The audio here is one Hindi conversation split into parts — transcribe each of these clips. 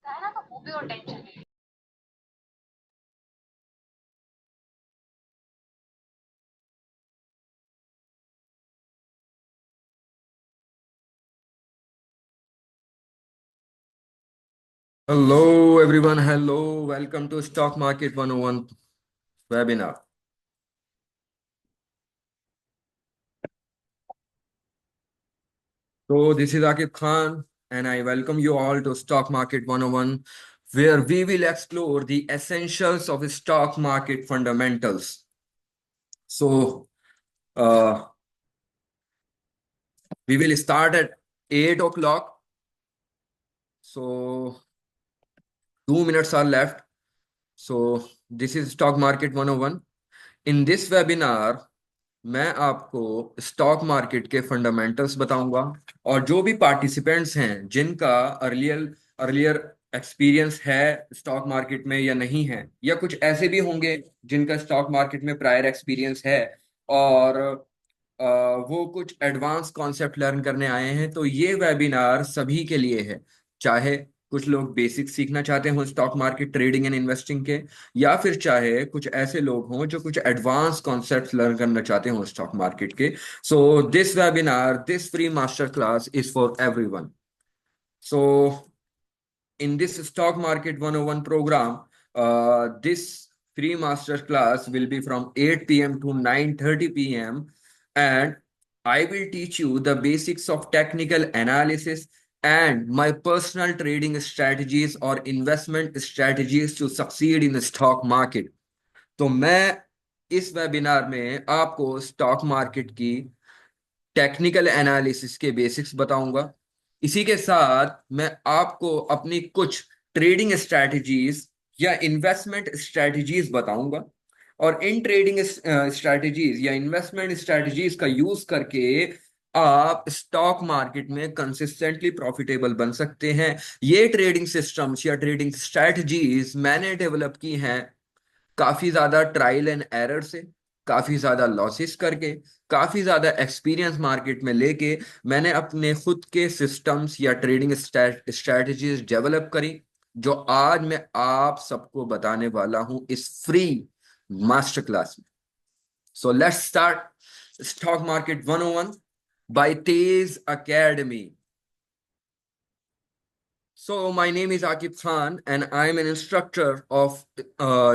है ना, तो वो भी और टेंशन नहीं। Hello everyone, hello, welcome to Stock Market 101 webinar. So this is Akib Khan and I welcome you all to Stock Market 101 where we will explore the essentials of stock market fundamentals. So uh, we will start at 8 o'clock. So 2 minutes are left. So this is Stock Market 101. In this webinar, मैं आपको स्टॉक मार्केट के फंडामेंटल्स बताऊंगा और जो भी पार्टिसिपेंट्स हैं जिनका अर्लियर अर्लियर एक्सपीरियंस है स्टॉक मार्केट में या नहीं है, या कुछ ऐसे भी होंगे जिनका स्टॉक मार्केट में प्रायर एक्सपीरियंस है और वो कुछ एडवांस कॉन्सेप्ट लर्न करने आए हैं, तो ये वेबिनार सभी के लिए है। चाहे कुछ लोग बेसिक सीखना चाहते हो stock market trading and investing के, या फिर चाहे कुछ ऐसे लोग हों जो कुछ एडवांस कॉन्सेप्ट्स लर्न करना चाहते हो स्टॉक मार्केट के। So this webinar, this free master class is for everyone. So in this stock market 101 program, this free master class will be from 8 p.m. to 9:30 p.m. and I will teach you the basics of technical analysis and my personal trading strategies or investment strategies to succeed in the stock market. तो मैं इस वेबिनार में आपको स्टॉक मार्केट की टेक्निकल एनालिसिस के बेसिक्स बताऊंगा। इसी के साथ मैं आपको अपनी कुछ ट्रेडिंग स्ट्रैटेजीज या इन्वेस्टमेंट स्ट्रैटेजीज बताऊंगा, और इन ट्रेडिंग स्ट्रैटेजीज या इन्वेस्टमेंट स्ट्रैटेजीज का यूज करके आप स्टॉक मार्केट में कंसिस्टेंटली प्रॉफिटेबल बन सकते हैं। ये ट्रेडिंग सिस्टम्स या ट्रेडिंग स्ट्रैटेजीज मैंने डेवलप की हैं काफी ज्यादा ट्रायल एंड एरर से, काफी ज्यादा लॉसेस करके, काफी ज्यादा एक्सपीरियंस मार्केट में लेके मैंने अपने खुद के सिस्टम्स या ट्रेडिंग स्ट्रेटजीज डेवलप करी, जो आज मैं आप सबको बताने वाला हूं इस फ्री मास्टर क्लास में। So let's start stock market 101 by Tej Academy. So, my name is Akib Khan, and I'm an instructor of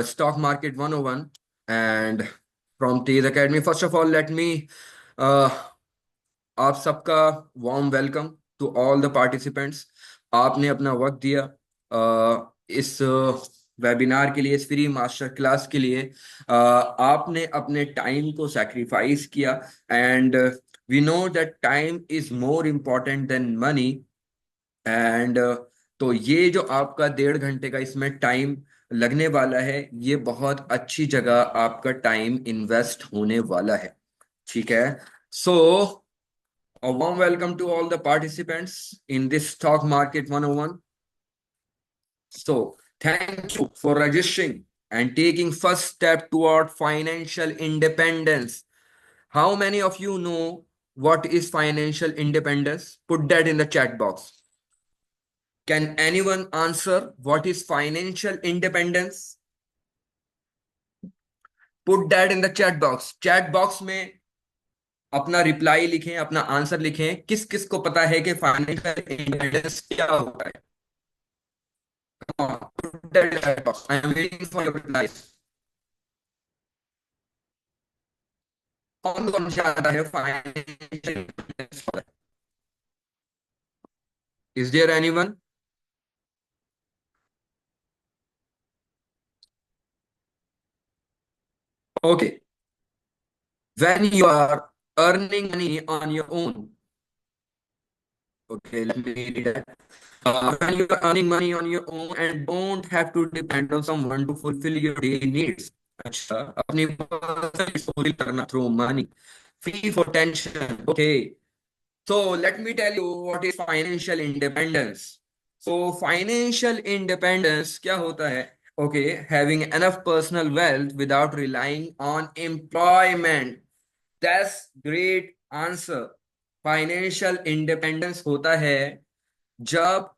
Stock Market 101 and from Teज Academy. First of all, let me uh, आप सबका warm welcome to all the participants. आपने अपना वक्त दिया इस वेबिनार के लिए, इस फ्री मास्टर क्लास के लिए। आपने अपने टाइम को सैक्रिफाइस किया and we know that time is more important than money. And तो ये जो आपका 1.5 घंटे का इसमें टाइम लगने वाला है, ये बहुत अच्छी जगह आपका टाइम इन्वेस्ट होने वाला है। ठीक है। सो a warm welcome to all the participants in this stock market 101. So thank you for registering and taking first step toward financial independence. How many of you know what is financial independence? Put that in the chat box. Can anyone answer what is financial independence? Put that in the chat box. Chat box में अपना रिप्लाई लिखें, अपना आंसर लिखें। किस किस को पता है कि फाइनेंशियल इंडिपेंडेंस क्या होता है? Come on, put that in the chat box. I am waiting for your replies. कौन कौन से आता है financial independence? Is there anyone? Okay. When you are earning money on your own, okay, let me read that. When you are earning money on your own and don't have to depend on someone to fulfill your daily needs. अच्छा, अपनी पूरी करना through money, free for tension. Okay, so let me tell you what is financial independence. So financial independence क्या होता है? Okay, having enough personal wealth without relying on employment. That's great answer. Financial independence होता है जब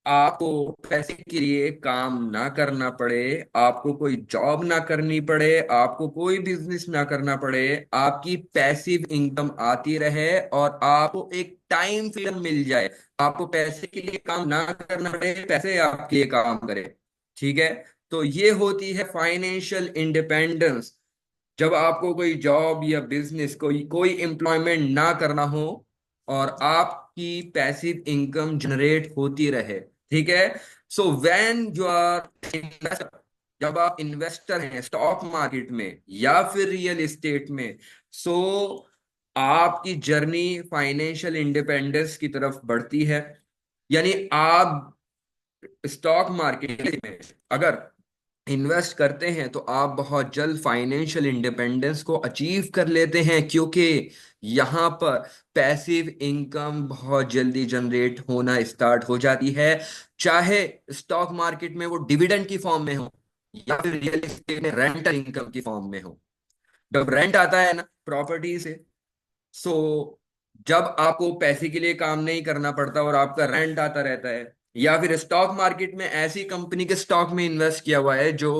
आपको पैसे के लिए काम ना करना पड़े, आपको कोई जॉब ना करनी पड़े, आपको कोई बिजनेस ना करना पड़े, आपकी पैसिव इनकम आती रहे और आपको एक टाइम फ्रीडम मिल जाए। आपको पैसे के लिए काम ना करना पड़े, पैसे आपके लिए काम करे। ठीक है। तो ये होती है फाइनेंशियल इंडिपेंडेंस। जब आपको कोई जॉब या बिजनेस, कोई कोई एम्प्लॉयमेंट ना करना हो और आपकी पैसिव इनकम जनरेट होती रहे। ठीक है। So when you are investor, जब आप इन्वेस्टर हैं स्टॉक मार्केट में या फिर रियल एस्टेट में, सो आपकी जर्नी फाइनेंशियल इंडिपेंडेंस की तरफ बढ़ती है। यानी आप स्टॉक मार्केट में अगर इन्वेस्ट करते हैं तो आप बहुत जल्द फाइनेंशियल इंडिपेंडेंस को अचीव कर लेते हैं, क्योंकि यहाँ पर पैसिव इनकम बहुत जल्दी जनरेट होना स्टार्ट हो जाती है। चाहे स्टॉक मार्केट में वो डिविडेंड की फॉर्म में हो या फिर रियल एस्टेट में रेंटल इनकम की फॉर्म में हो। जब रेंट आता है ना प्रॉपर्टी से, सो जब आपको पैसे के लिए काम नहीं करना पड़ता और आपका रेंट आता रहता है, या फिर स्टॉक मार्केट में ऐसी कंपनी के स्टॉक में इन्वेस्ट किया हुआ है जो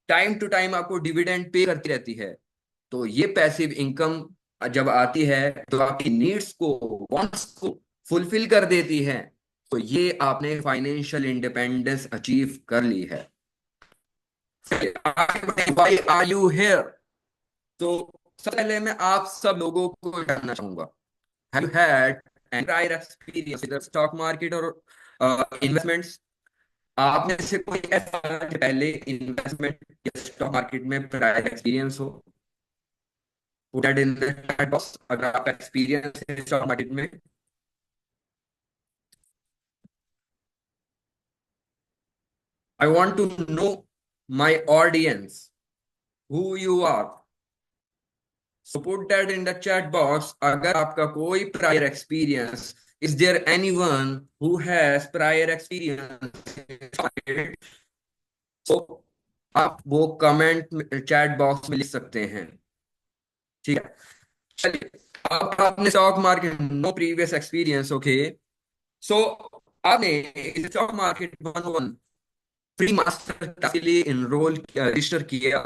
टाइम टू टाइम आपको डिविडेंड पे करती रहती है, तो ये पैसिव इनकम जब आती है तो आपकी नीड्स को, वांट्स को फुलफिल कर देती है। तो ये आपने फाइनेंशियल इंडिपेंडेंस अचीव कर ली है। Why are you here? तो सबसे पहले मैं आप सब लोगों को जानना चाहूंगा, have you had any prior experience with stock market और इन्वेस्टमेंट्स? आप में से कोई ऐसा कि पहले इन्वेस्टमेंट या स्टॉक मार्केट में प्रायर एक्सपीरियंस हो? Put that in the chat box अगर आपका एक्सपीरियंस है स्टॉक मार्केट में। I want to know my audience who you are. So put that in the chat box अगर आपका कोई prior experience. Is there anyone who has prior experience? सो आप वो कमेंट चैट बॉक्स में लिख सकते हैं। ठीक है। चलिए, अब आपने stock market no previous experience, okay. So आपने stock market 101 free master class के लिए इनरोल रजिस्टर किया?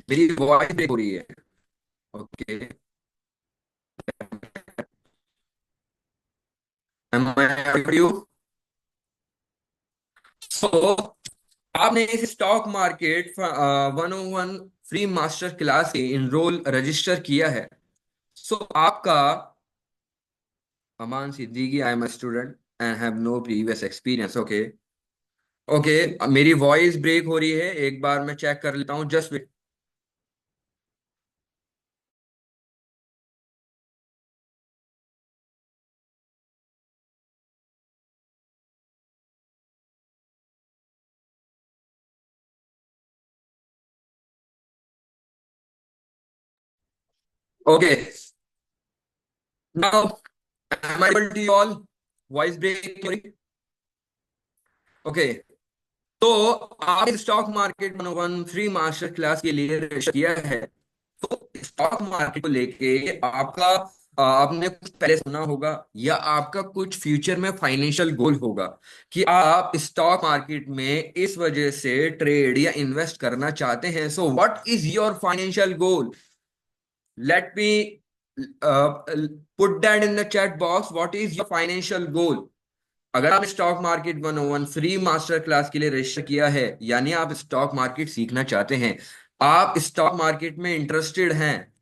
मेरी वॉइस ब्रेक हो रही है। Okay. Am I you? So आपने इस stock market 101 free master class के इनरोल रजिस्टर किया है। सो आपका Aman Siddiqui, I am a student and have no previous experience, okay. Okay, मेरी वॉइस ब्रेक हो रही है, एक बार मैं चेक कर लेता हूँ, just. Okay, now am I able to you all? Voice break हो रही? ओके। तो आप stock market 101 free master class के लिए रजिस्टर किया है। तो स्टॉक मार्केट को लेके आपका आपने कुछ पहले सुना होगा या आपका कुछ फ्यूचर में फाइनेंशियल गोल होगा कि आप स्टॉक मार्केट में इस वजह से ट्रेड या इन्वेस्ट करना चाहते हैं। So what is your financial goal? Let me put that in the chat box, what is your financial goal? अगर आप stock market 101 free master class के लिए रजिस्टर किया है, यानी आप स्टॉक मार्केट सीखना चाहते हैं, आप स्टॉक मार्केट में इंटरेस्टेड हैं,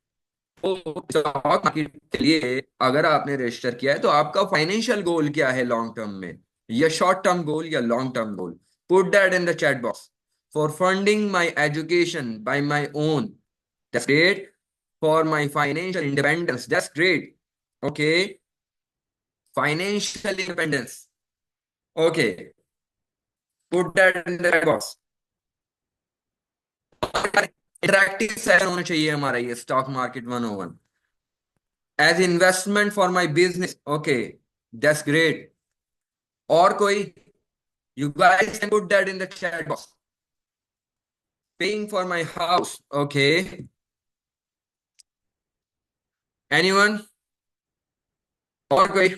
तो स्टॉक मार्केट के लिए अगर आपने रजिस्टर किया है तो आपका फाइनेंशियल गोल क्या है लॉन्ग टर्म में, या शॉर्ट टर्म गोल या long term goal? Put that in the chat box. For funding my education by my own, that's great. For my financial independence, that's great. Okay, financial independence, okay, put that in the chat box. Interactive session होना चाहिए हमारा ये stock market 101 as investment for my business, okay, that's great. और कोई? You guys can put that in the chat box. Paying for my house, okay. Anyone? और कोई?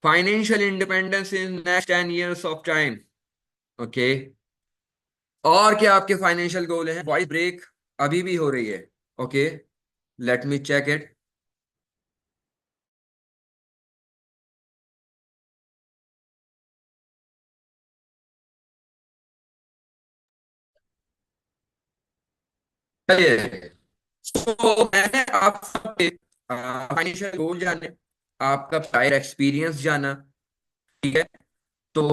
Financial independence in next 10 years of time. Okay. और क्या आपके फाइनेंशियल गोल हैं? वॉइस ब्रेक अभी भी हो रही है। Okay, let me check it. चलिए, तो मैंने आप सबके फाइनेंशियल गोल जाने, आपका प्रायर एक्सपीरियंस जाना। ठीक है। तो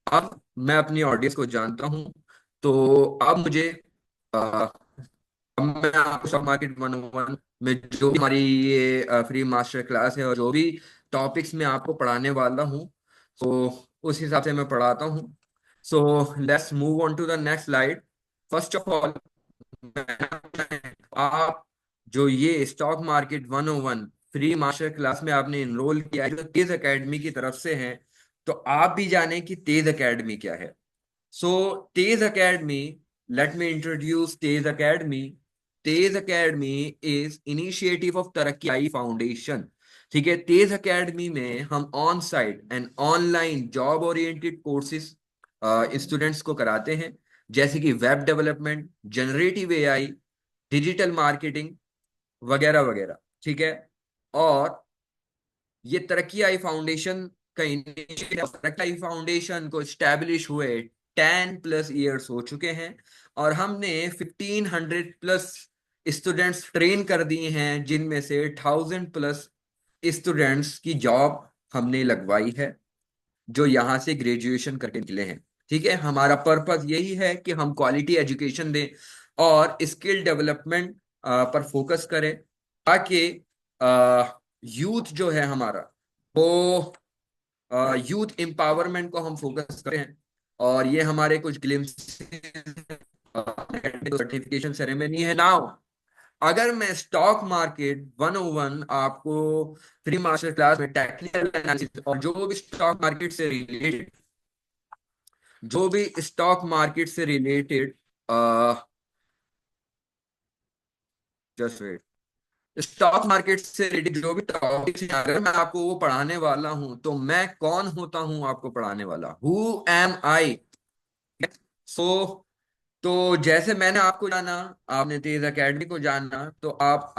अब मैं अपनी ऑडियंस को जानता हूं। तो अब मुझे अ, अब मैं आपको स्टॉक मार्केट 101 में जो भी हमारी ये फ्री मास्टर क्लास है और जो भी टॉपिक्स मैं आपको पढ़ाने वाला हूं, तो उस हिसाब से मैं पढ़ाता हूं। So let's move on to the next slide. First of all, आप जो ये stock market 101 free master class में आपने इनरोल किया है जो तेज एकेडमी की तरफ से है, तो आप भी जाने कि तेज एकेडमी क्या है। So Tej academy, let me introduce Tej academy. Tej academy is initiative of Taraqqi I foundation. ठीक है। तेज एकेडमी में हम on site and online job oriented courses students को कराते हैं, जैसे कि web development, generative AI, digital marketing वगैरह वगैरह। ठीक है। और ये तरक्की आई फाउंडेशन का इनिशिएटिव, तरक्की आई फाउंडेशन को स्टैब्लिश हुए 10+ years हो चुके हैं, और हमने 1500+ स्टूडेंट्स ट्रेन कर दिए हैं, जिनमें से 1000+ स्टूडेंट्स की जॉब हमने लगवाई है, जो यहाँ से ग्रेजुएशन करके निकले हैं। ठीक है। हमारा पर्पस यही है कि हम क्वालिटी एजुकेशन दें और स्किल डेवलपमेंट पर फोकस करें, ताकि यूथ जो है हमारा, वो यूथ एम्पावरमेंट को हम फोकस करें हैं। और ये हमारे कुछ ग्लिम्स सर्टिफिकेशन सेरेमनी है नाउ। अगर मैं स्टॉक मार्केट 101 आपको फ्री मास्टर क्लास में टेक्निकल एनालिसिस और जो भी स्टॉक मार्केट से related, just wait, stock market से रिलेटेड जो भी टॉपिक्स हैं, अगर मैं आपको वो पढ़ाने वाला हूं, तो मैं कौन होता हूं आपको पढ़ाने वाला? हु एम आई? सो तो जैसे मैंने आपको जाना, आपने तेज एकेडमी को जाना, तो आप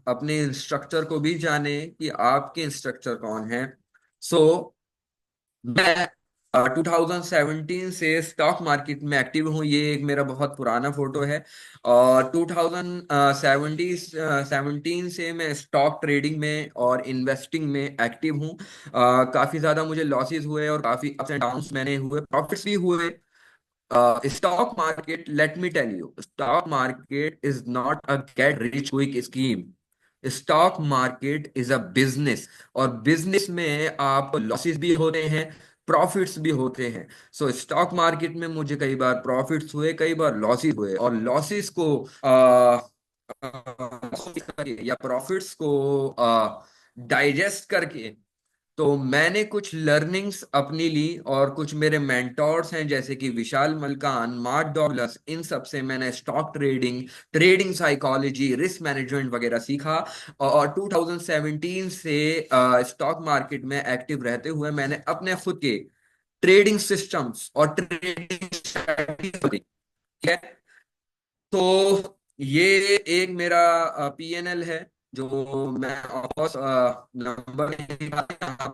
अपने इंस्ट्रक्टर को भी जाने कि आपके इंस्ट्रक्टर कौन है। सो मैं 2017 से स्टॉक मार्केट में एक्टिव हूँ। ये एक मेरा बहुत पुराना फोटो है। और 2017 से मैं स्टॉक ट्रेडिंग में और इन्वेस्टिंग में एक्टिव हूँ। काफी ज्यादा मुझे लॉसेस हुए और काफी अप्स एंड डाउन्स मैंने हुए, प्रॉफिट्स भी हुए। Stock market, let me tell you, stock market is not a get rich quick scheme. Stock market is a business, और बिजनेस में आप लॉसेस भी होते हैं, प्रॉफिट्स भी होते हैं। सो स्टॉक मार्केट में मुझे कई बार प्रॉफिट्स हुए, कई बार लॉसेस हुए, और लॉसेस को या प्रॉफिट्स को डाइजेस्ट करके, तो मैंने कुछ लर्निंग्स अपनी ली, और कुछ मेरे मेंटोर्स हैं जैसे कि विशाल मलकान, मार्क डॉगलस, इन सब से मैंने stock trading, trading psychology, risk management वगैरह सीखा। और 2017 से स्टॉक मार्केट में एक्टिव रहते हुए मैंने अपने खुद के ट्रेडिंग सिस्टम्स और ट्रेडिंग स्ट्रेटजी। ठीक है। तो ये एक मेरा पीएनएल है, जो मैं ऑफकोर्स नंबर नहीं दिखाता यहाँ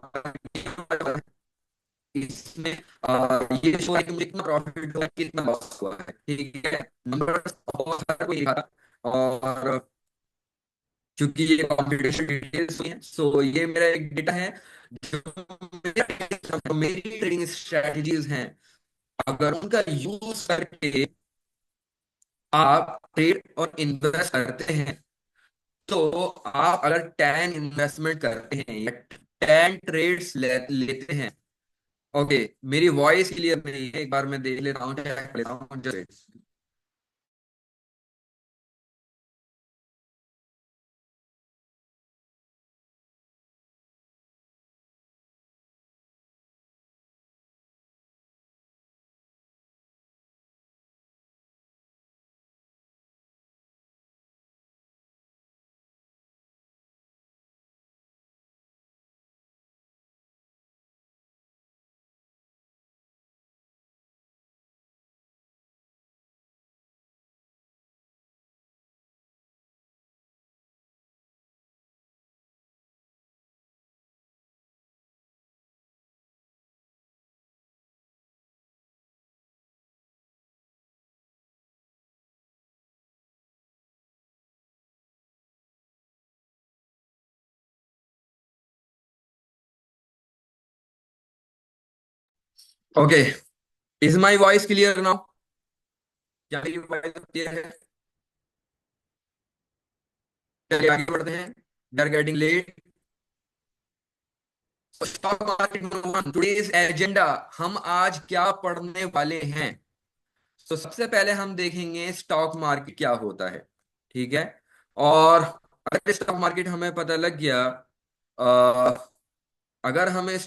पर। इसमें ये शो है कि मुझे कितना प्रॉफिट हुआ है, कितना लॉस हुआ है। ठीक है। नंबर बहुत सारा कोई दिखाता। और क्योंकि ये कंप्यूटेशन डिटेल्स हैं, सो ये मेरा एक डेटा है, जो मेरी ट्रेडिंग स्ट्रेटजीज हैं, अगर उनका यूज करके आप ट्रेड और इन्वेस्ट करते हैं, तो आप अगर 10 इन्वेस्टमेंट करते हैं या 10 ट्रेड्स लेते हैं। ओके, मेरी वॉइस क्लियर नहीं है, एक बार मैं देख लेता हूँ, चेक कर लेता हूँ just. Okay, is my voice clear now? क्या मेरी वॉइस क्लियर है? चलिए आगे बढ़ते हैं, we are getting late. Stock market number one, today's agenda. हम आज क्या पढ़ने वाले हैं? तो सबसे पहले हम देखेंगे स्टॉक मार्केट क्या होता है। ठीक है। और अगर स्टॉक मार्केट हमें पता लग गया, अगर हमें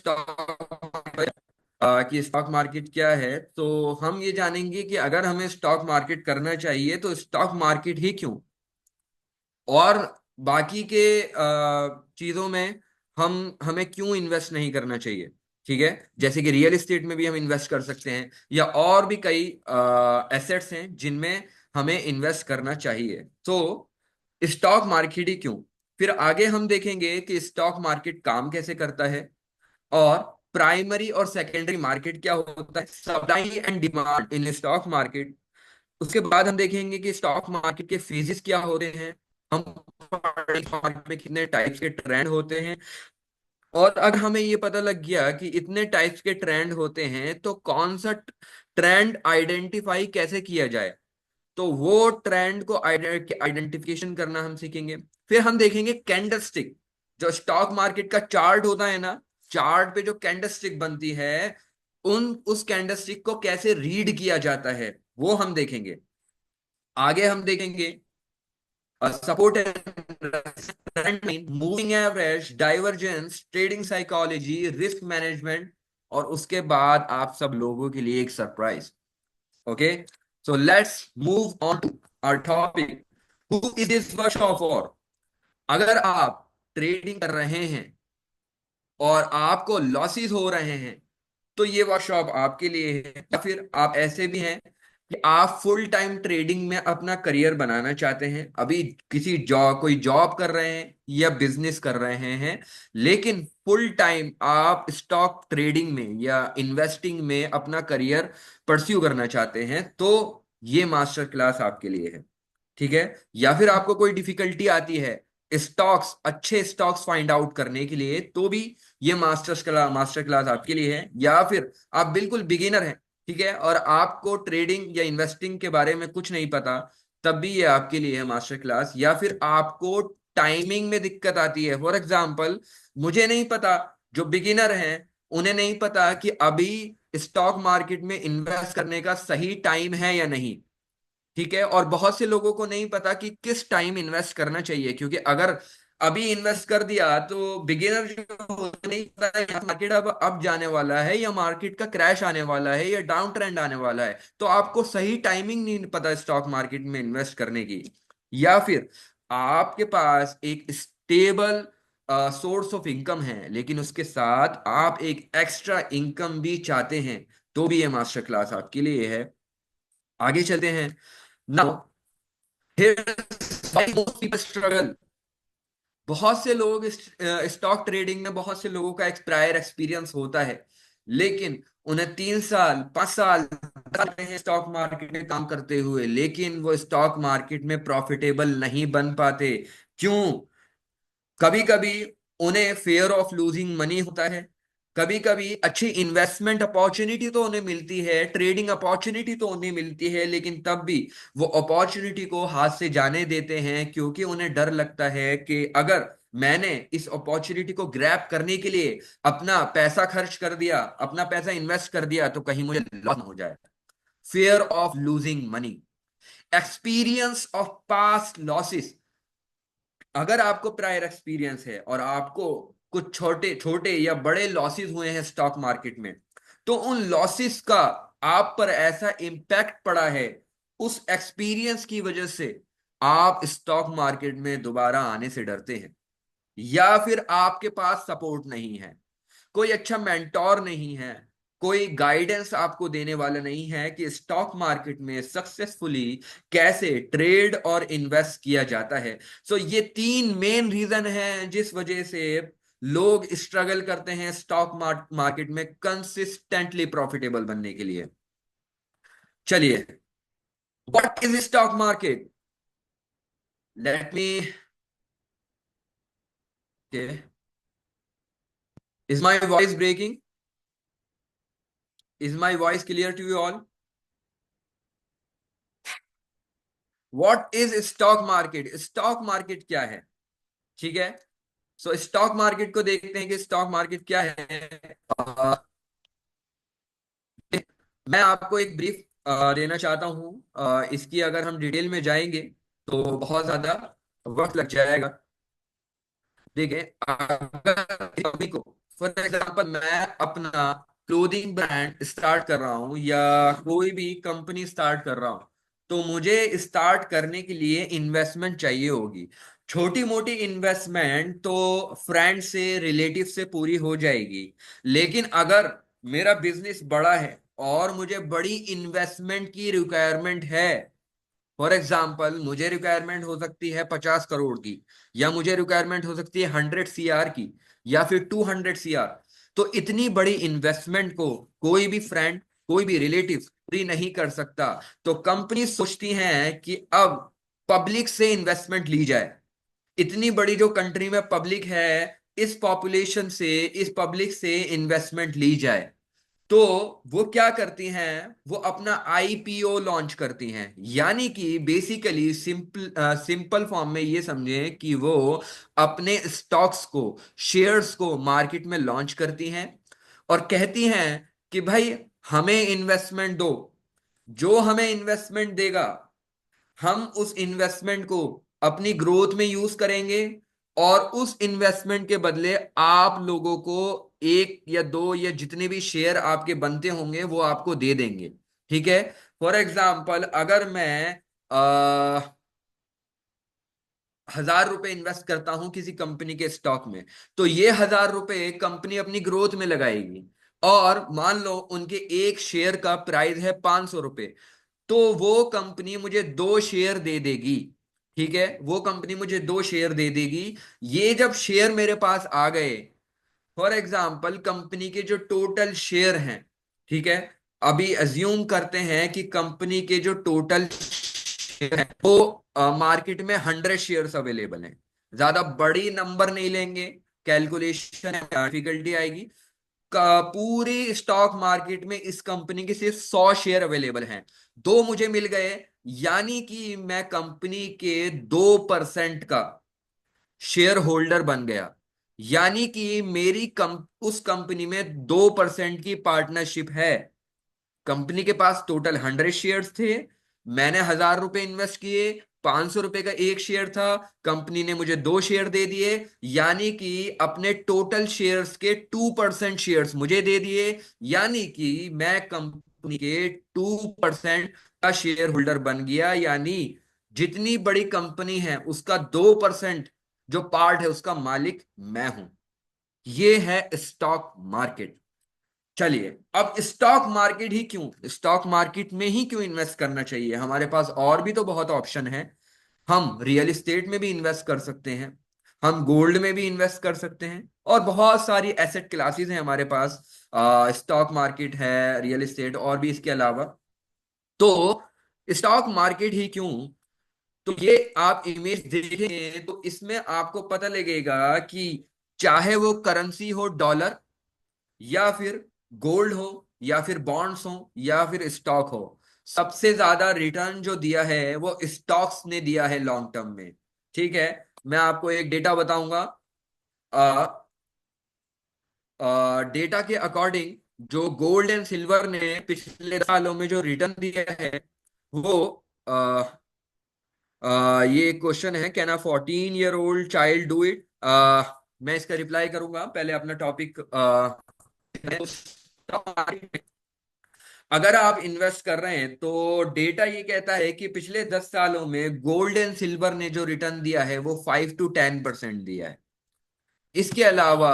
कि स्टॉक मार्केट क्या है, तो हम ये जानेंगे कि अगर हमें स्टॉक मार्केट करना चाहिए तो स्टॉक मार्केट ही क्यों, और बाकी के चीजों में हमें क्यों इन्वेस्ट नहीं करना चाहिए। ठीक है। जैसे कि रियल एस्टेट में भी हम इन्वेस्ट कर सकते हैं, या और भी कई एसेट्स हैं जिनमें हमें इन्वेस्ट करना चाहिए। तो स्टॉक मार्केट ही क्यों, फिर आगे हम देखेंगे कि स्टॉक मार्केट काम कैसे करता है, और प्राइमरी और सेकेंडरी मार्केट क्या होता है, supply and demand in stock market. उसके बाद हम देखेंगे कि स्टॉक मार्केट के फेजेस क्या होते हैं, हम मार्केट में कितने टाइप्स के ट्रेंड होते हैं, और अगर हमें ये पता लग गया कि इतने टाइप्स के ट्रेंड होते हैं तो कौन सा ट्रेंड आइडेंटिफाई कैसे किया जाए, तो वो ट्रेंड को आइडेंटिफिकेशन करना हम सीखेंगे। फिर हम देखेंगे कैंडलस्टिक, जो स्टॉक मार्केट का चार्ट होता है ना, चार्ट पे जो कैंडलस्टिक बनती है, उस कैंडलस्टिक को कैसे रीड किया जाता है वो हम देखेंगे। आगे हम देखेंगे support and moving average, divergence, trading psychology, risk management, और उसके बाद आप सब लोगों के लिए एक surprise. Okay, so let's move on to our topic. Who is this workshop for? अगर आप ट्रेडिंग कर रहे हैं और आपको लॉसेस हो रहे हैं, तो ये वर्कशॉप आपके लिए है। या फिर आप ऐसे भी हैं कि आप फुल टाइम ट्रेडिंग में अपना करियर बनाना चाहते हैं, अभी कोई जॉब कर रहे हैं या बिजनेस कर रहे हैं, लेकिन फुल टाइम आप स्टॉक ट्रेडिंग में या इन्वेस्टिंग में अपना करियर परस्यू करना चाहते हैं, तो ये मास्टर क्लास आपके लिए है। ठीक है। या फिर आपको कोई डिफिकल्टी आती है स्टॉक्स, अच्छे स्टॉक्स फाइंड आउट करने के लिए, तो भी ये मास्टर क्लास आपके लिए है। या फिर आप बिल्कुल बिगिनर हैं, ठीक है, और आपको ट्रेडिंग या इन्वेस्टिंग के बारे में कुछ नहीं पता, तब भी ये आपके लिए है मास्टर क्लास। या फिर आपको टाइमिंग में दिक्कत आती है, फॉर एग्जाम्पल मुझे नहीं पता, जो बिगिनर हैं उन्हें नहीं पता कि अभी स्टॉक मार्केट में इन्वेस्ट करने का सही टाइम है या नहीं। ठीक है। और बहुत से लोगों को नहीं पता कि किस टाइम इन्वेस्ट करना चाहिए, क्योंकि अगर अभी इन्वेस्ट कर दिया तो बिगिनर जो होते नहीं पता मार्केट अब जाने वाला है, या मार्केट का क्रैश आने वाला है, या डाउन ट्रेंड आने वाला है, तो आपको सही टाइमिंग नहीं पता स्टॉक मार्केट में इन्वेस्ट करने की। या फिर आपके पास एक स्टेबल सोर्स ऑफ इनकम है, लेकिन उसके साथ आप एक एक्स्ट्रा इनकम भी चाहते हैं, तो भी ये मास्टर क्लास आपके लिए है। आगे चलते हैं। Now here's why most people struggle. बहुत से लोग स्टॉक ट्रेडिंग में, बहुत से लोगों का प्रायर एक्सपीरियंस होता है, लेकिन उन्हें 3 साल 5 साल स्टॉक मार्केट में काम करते हुए, लेकिन वो स्टॉक मार्केट में प्रॉफिटेबल नहीं बन पाते। क्यों? कभी कभी उन्हें फेयर ऑफ लूजिंग मनी होता है, कभी कभी अच्छी इन्वेस्टमेंट अपॉर्चुनिटी तो उन्हें मिलती है, ट्रेडिंग अपॉर्चुनिटी तो उन्हें मिलती है, लेकिन तब भी वो अपॉर्चुनिटी को हाथ से जाने देते हैं, क्योंकि उन्हें डर लगता है कि अगर मैंने इस अपॉर्चुनिटी को ग्रैब करने के लिए अपना पैसा खर्च कर दिया, अपना पैसा इन्वेस्ट कर दिया, तो कहीं मुझे लॉस हो जाए। Fair of losing money, experience of past losses. अगर आपको प्रायर एक्सपीरियंस है और आपको कुछ छोटे छोटे या बड़े लॉसेस हुए हैं स्टॉक मार्केट में, तो उन लॉसेस का आप पर ऐसा इम्पैक्ट पड़ा है, उस एक्सपीरियंस की वजह से आप स्टॉक मार्केट में दोबारा आने से डरते हैं। या फिर आपके पास सपोर्ट नहीं है, कोई अच्छा मेंटोर नहीं है, कोई गाइडेंस आपको देने वाला नहीं है कि स्टॉक मार्केट में सक्सेसफुली कैसे ट्रेड और इन्वेस्ट किया जाता है। सो ये 3 मेन रीजन हैं जिस वजह से लोग स्ट्रगल करते हैं स्टॉक मार्केट में कंसिस्टेंटली प्रॉफिटेबल बनने के लिए। चलिए, what is stock market? Let me, is my voice breaking? Is my voice clear to you all? What is stock market? Stock market क्या है? ठीक है। सो स्टॉक मार्केट को देखते हैं कि स्टॉक मार्केट क्या है। मैं आपको एक ब्रीफ देना चाहता हूँ। इसकी अगर हम डिटेल में जाएंगे तो बहुत ज्यादा वक्त लग जाएगा। देखिए, अगर कभी को फॉर एग्जांपल मैं अपना क्लोथिंग ब्रांड स्टार्ट कर रहा हूँ या कोई भी कंपनी स्टार्ट कर रहा हूँ, तो मुझे स्टार्ट करने के लिए इन्वेस्टमेंट चाहिए होगी। छोटी मोटी इन्वेस्टमेंट तो फ्रेंड से रिलेटिव से पूरी हो जाएगी। लेकिन अगर मेरा बिजनेस बड़ा है और मुझे बड़ी इन्वेस्टमेंट की रिक्वायरमेंट है, फॉर एग्जाम्पल मुझे रिक्वायरमेंट हो सकती है 50 करोड़ की, या मुझे रिक्वायरमेंट हो सकती है 100 CR की, या फिर 200 CR। तो इतनी बड़ी इन्वेस्टमेंट को कोई भी फ्रेंड, कोई भी रिलेटिव पूरी नहीं कर सकता। तो कंपनी सोचती हैं कि अब पब्लिक से इन्वेस्टमेंट ली जाए। इतनी बड़ी जो कंट्री में पब्लिक है, इस पॉपुलेशन से, इस पब्लिक से इन्वेस्टमेंट ली जाए। तो वो क्या करती हैं, वो अपना आईपीओ लॉन्च करती हैं। यानी कि बेसिकली सिंपल फॉर्म में ये समझे कि वो अपने स्टॉक्स को, शेयर्स को मार्केट में लॉन्च करती हैं और कहती हैं कि भाई हमें इन्वेस्टमेंट दो। जो हमें इन्वेस्टमेंट देगा, हम उस इन्वेस्टमेंट को अपनी ग्रोथ में यूज करेंगे और उस इन्वेस्टमेंट के बदले आप लोगों को एक या दो या जितने भी शेयर आपके बनते होंगे वो आपको दे देंगे। ठीक है। फॉर एग्जाम्पल अगर मैं 1,000 रुपए इन्वेस्ट करता हूं किसी कंपनी के स्टॉक में, तो ये 1,000 रुपए कंपनी अपनी ग्रोथ में लगाएगी। और मान लो उनके एक शेयर का प्राइस है 500 रुपए, तो वो कंपनी मुझे 2 शेयर दे देगी। ठीक है, वो कंपनी मुझे 2 शेयर दे देगी। ये जब शेयर मेरे पास आ गए, फॉर एग्जाम्पल कंपनी के जो टोटल शेयर हैं, ठीक है, अभी अज्यूम करते हैं कि कंपनी के जो टोटल शेयर हैं वो मार्केट में 100 शेयर्स अवेलेबल हैं। ज्यादा बड़ी नंबर नहीं लेंगे, कैलकुलेशन डिफिकल्टी आएगी। पूरी स्टॉक मार्केट में इस कंपनी के सिर्फ 100 शेयर अवेलेबल हैं। दो मुझे मिल गए, यानी कि मैं कंपनी के 2% का शेयर होल्डर बन गया। यानी कि मेरी उस कंपनी में 2% की पार्टनरशिप है। कंपनी के पास टोटल 100 शेयर्स थे, मैंने 1,000 रुपए इन्वेस्ट किए, 500 रुपए का एक शेयर था, कंपनी ने मुझे 2 शेयर दे दिए। यानी कि अपने टोटल शेयर्स के 2% शेयर्स मुझे दे दिए। यानी कि मैं कंपनी के 2% का शेयर होल्डर बन गया। यानी जितनी बड़ी कंपनी है उसका 2% जो पार्ट है उसका मालिक मैं हूं। ये है स्टॉक मार्केट। चलिए, अब स्टॉक मार्केट ही क्यों, स्टॉक मार्केट में ही क्यों इन्वेस्ट करना चाहिए? हमारे पास और भी तो बहुत ऑप्शन है। हम रियल एस्टेट में भी इन्वेस्ट कर सकते हैं, हम गोल्ड में भी इन्वेस्ट कर सकते हैं, और बहुत सारी एसेट क्लासेस हैं हमारे पास। स्टॉक मार्केट है, रियल एस्टेट और भी इसके अलावा। तो स्टॉक मार्केट ही क्यों? तो ये आप इमेज देखेंगे तो इसमें आपको पता लगेगा कि चाहे वो करेंसी हो डॉलर, या फिर गोल्ड हो, या फिर बॉन्ड्स हो, या फिर स्टॉक हो, सबसे ज्यादा रिटर्न जो दिया है वो स्टॉक्स ने दिया है लॉन्ग टर्म में। ठीक है। मैं आपको एक डेटा बताऊंगा। डेटा के अकॉर्डिंग जो गोल्ड एंड सिल्वर ने पिछले सालों में जो रिटर्न दिया है वो ये क्वेश्चन है, can a 14 year old child do it? मैं इसका रिप्लाई करूंगा, पहले अपना टॉपिक। अगर आप इन्वेस्ट कर रहे हैं तो डेटा ये कहता है कि पिछले 10 सालों में गोल्ड एंड सिल्वर ने जो रिटर्न दिया है वो 5 to 10% दिया है। इसके अलावा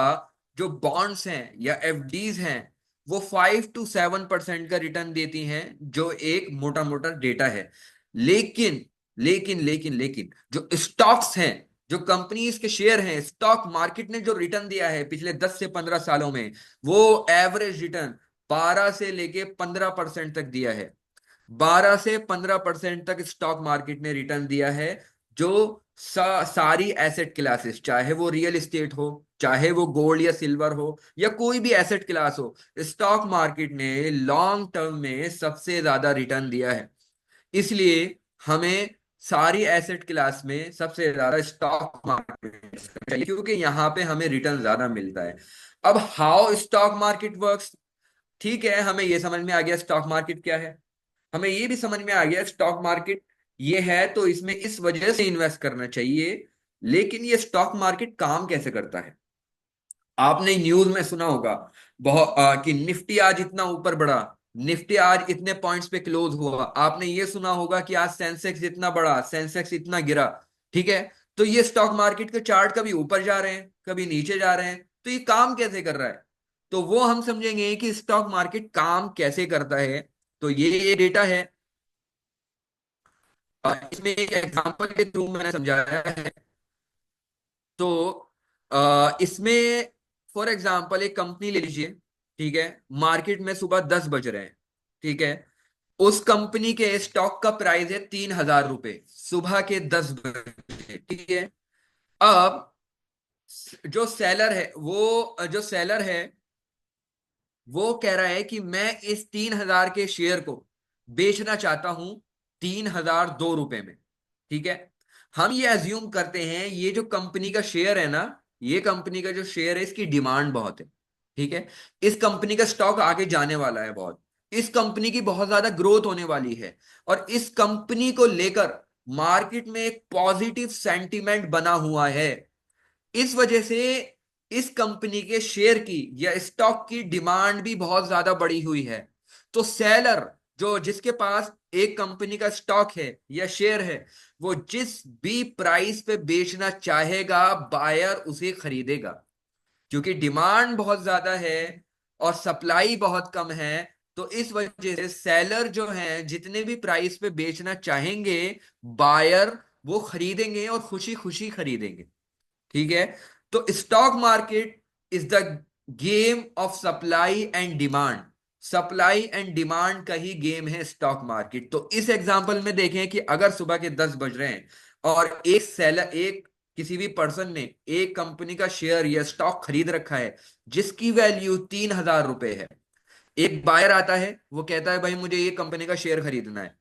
जो बॉन्ड्स हैं या एफडीज हैं वो 5 to 7% का रिटर्न देती हैं, जो एक मोटा मोटा डेटा है। लेकिन लेकिन जो स्टॉक्स हैं, जो कंपनीज के शेयर हैं, स्टॉक मार्केट ने जो रिटर्न दिया है पिछले 10 से 15 सालों में, वो एवरेज रिटर्न 12 से लेके 15% तक दिया है। 12 से 15% तक स्टॉक मार्केट ने रिटर्न दिया है, जो सारी एसेट क्लासेस, चाहे वो रियल एस्टेट हो, चाहे वो गोल्ड या सिल्वर हो, या कोई भी एसेट क्लास हो, स्टॉक मार्केट ने लॉन्ग टर्म में सबसे ज्यादा रिटर्न दिया है। इसलिए हमें सारी एसेट क्लास में सबसे ज्यादा स्टॉक मार्केट चाहिए, क्योंकि यहाँ पे हमें रिटर्न ज्यादा मिलता है। अब हाउ स्टॉक मार्केट वर्क्स, ठीक है, हमें ये समझ में आ गया स्टॉक मार्केट क्या है। हमें ये भी समझ में आ गया स्टॉक मार्केट ये है तो इसमें इस वजह से इन्वेस्ट करना चाहिए। लेकिन ये स्टॉक मार्केट काम कैसे करता है? आपने न्यूज में सुना होगा बहुत कि निफ्टी आज इतना ऊपर बढ़ा, निफ्टी आज इतने पॉइंट्स पे क्लोज हुआ। आपने ये सुना होगा कि आज सेंसेक्स इतना बढ़ा, सेंसेक्स इतना गिरा। ठीक है, तो ये स्टॉक मार्केट के चार्ट कभी ऊपर जा रहे हैं, कभी नीचे जा रहे हैं, तो ये काम कैसे कर रहा है? तो वो हम समझेंगे कि स्टॉक मार्केट काम कैसे करता है। तो ये डेटा है, इसमें एक एग्जांपल के थ्रू मैंने समझाया है। तो इसमें फॉर एग्जांपल एक कंपनी ले लीजिए। ठीक है, मार्केट में सुबह 10 बज रहे हैं। ठीक है, उस कंपनी के स्टॉक का प्राइस है 3,000 रुपए, सुबह के 10 बजे। ठीक है, अब जो सेलर है वो कह रहा है कि मैं इस 3,000 के शेयर को बेचना चाहता हूं 3,002 रुपए में। ठीक है, हम ये अज्यूम करते हैं ये जो कंपनी का शेयर है ना, ये कंपनी का जो शेयर है इसकी डिमांड बहुत है। ठीक है, इस कंपनी का स्टॉक आगे जाने वाला है बहुत, इस कंपनी की बहुत ज्यादा ग्रोथ होने वाली है, और इस कंपनी को लेकर मार्केट में एक पॉजिटिव सेंटीमेंट बना हुआ है। इस वजह से इस कंपनी के शेयर की या स्टॉक की डिमांड भी बहुत ज्यादा बढ़ी हुई है। तो सेलर, जो जिसके पास एक कंपनी का स्टॉक है या शेयर है, वो जिस भी प्राइस पे बेचना चाहेगा बायर उसे खरीदेगा, क्योंकि डिमांड बहुत ज्यादा है और सप्लाई बहुत कम है। तो इस वजह से सेलर जो है जितने भी प्राइस पे बेचना चाहेंगे, बायर वो खरीदेंगे और खुशी खुशी खरीदेंगे। ठीक है, तो stock market is the game of supply and demand. Supply and demand का ही गेम है स्टॉक मार्केट। तो इस एग्जांपल में देखें कि अगर सुबह के 10 बज रहे हैं और एक किसी भी पर्सन ने एक कंपनी का शेयर या स्टॉक खरीद रखा है जिसकी वैल्यू 3,000 रुपए है। एक बायर आता है, वो कहता है भाई मुझे ये कंपनी का शेयर खरीदना है।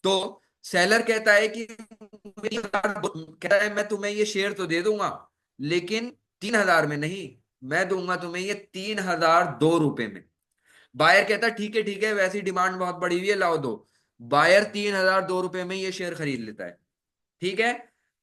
तो सेलर कहता है कि कहता है मैं तुम्हें ये शेयर तो दे दूंगा, लेकिन 3,000 में नहीं, मैं दूंगा तुम्हें ये 3,002 रुपए में। बायर कहता है ठीक है ठीक है, वैसी डिमांड बहुत बड़ी हुई है, लाओ दो। बायर 3,002 रुपए में ये शेयर खरीद लेता है। ठीक है,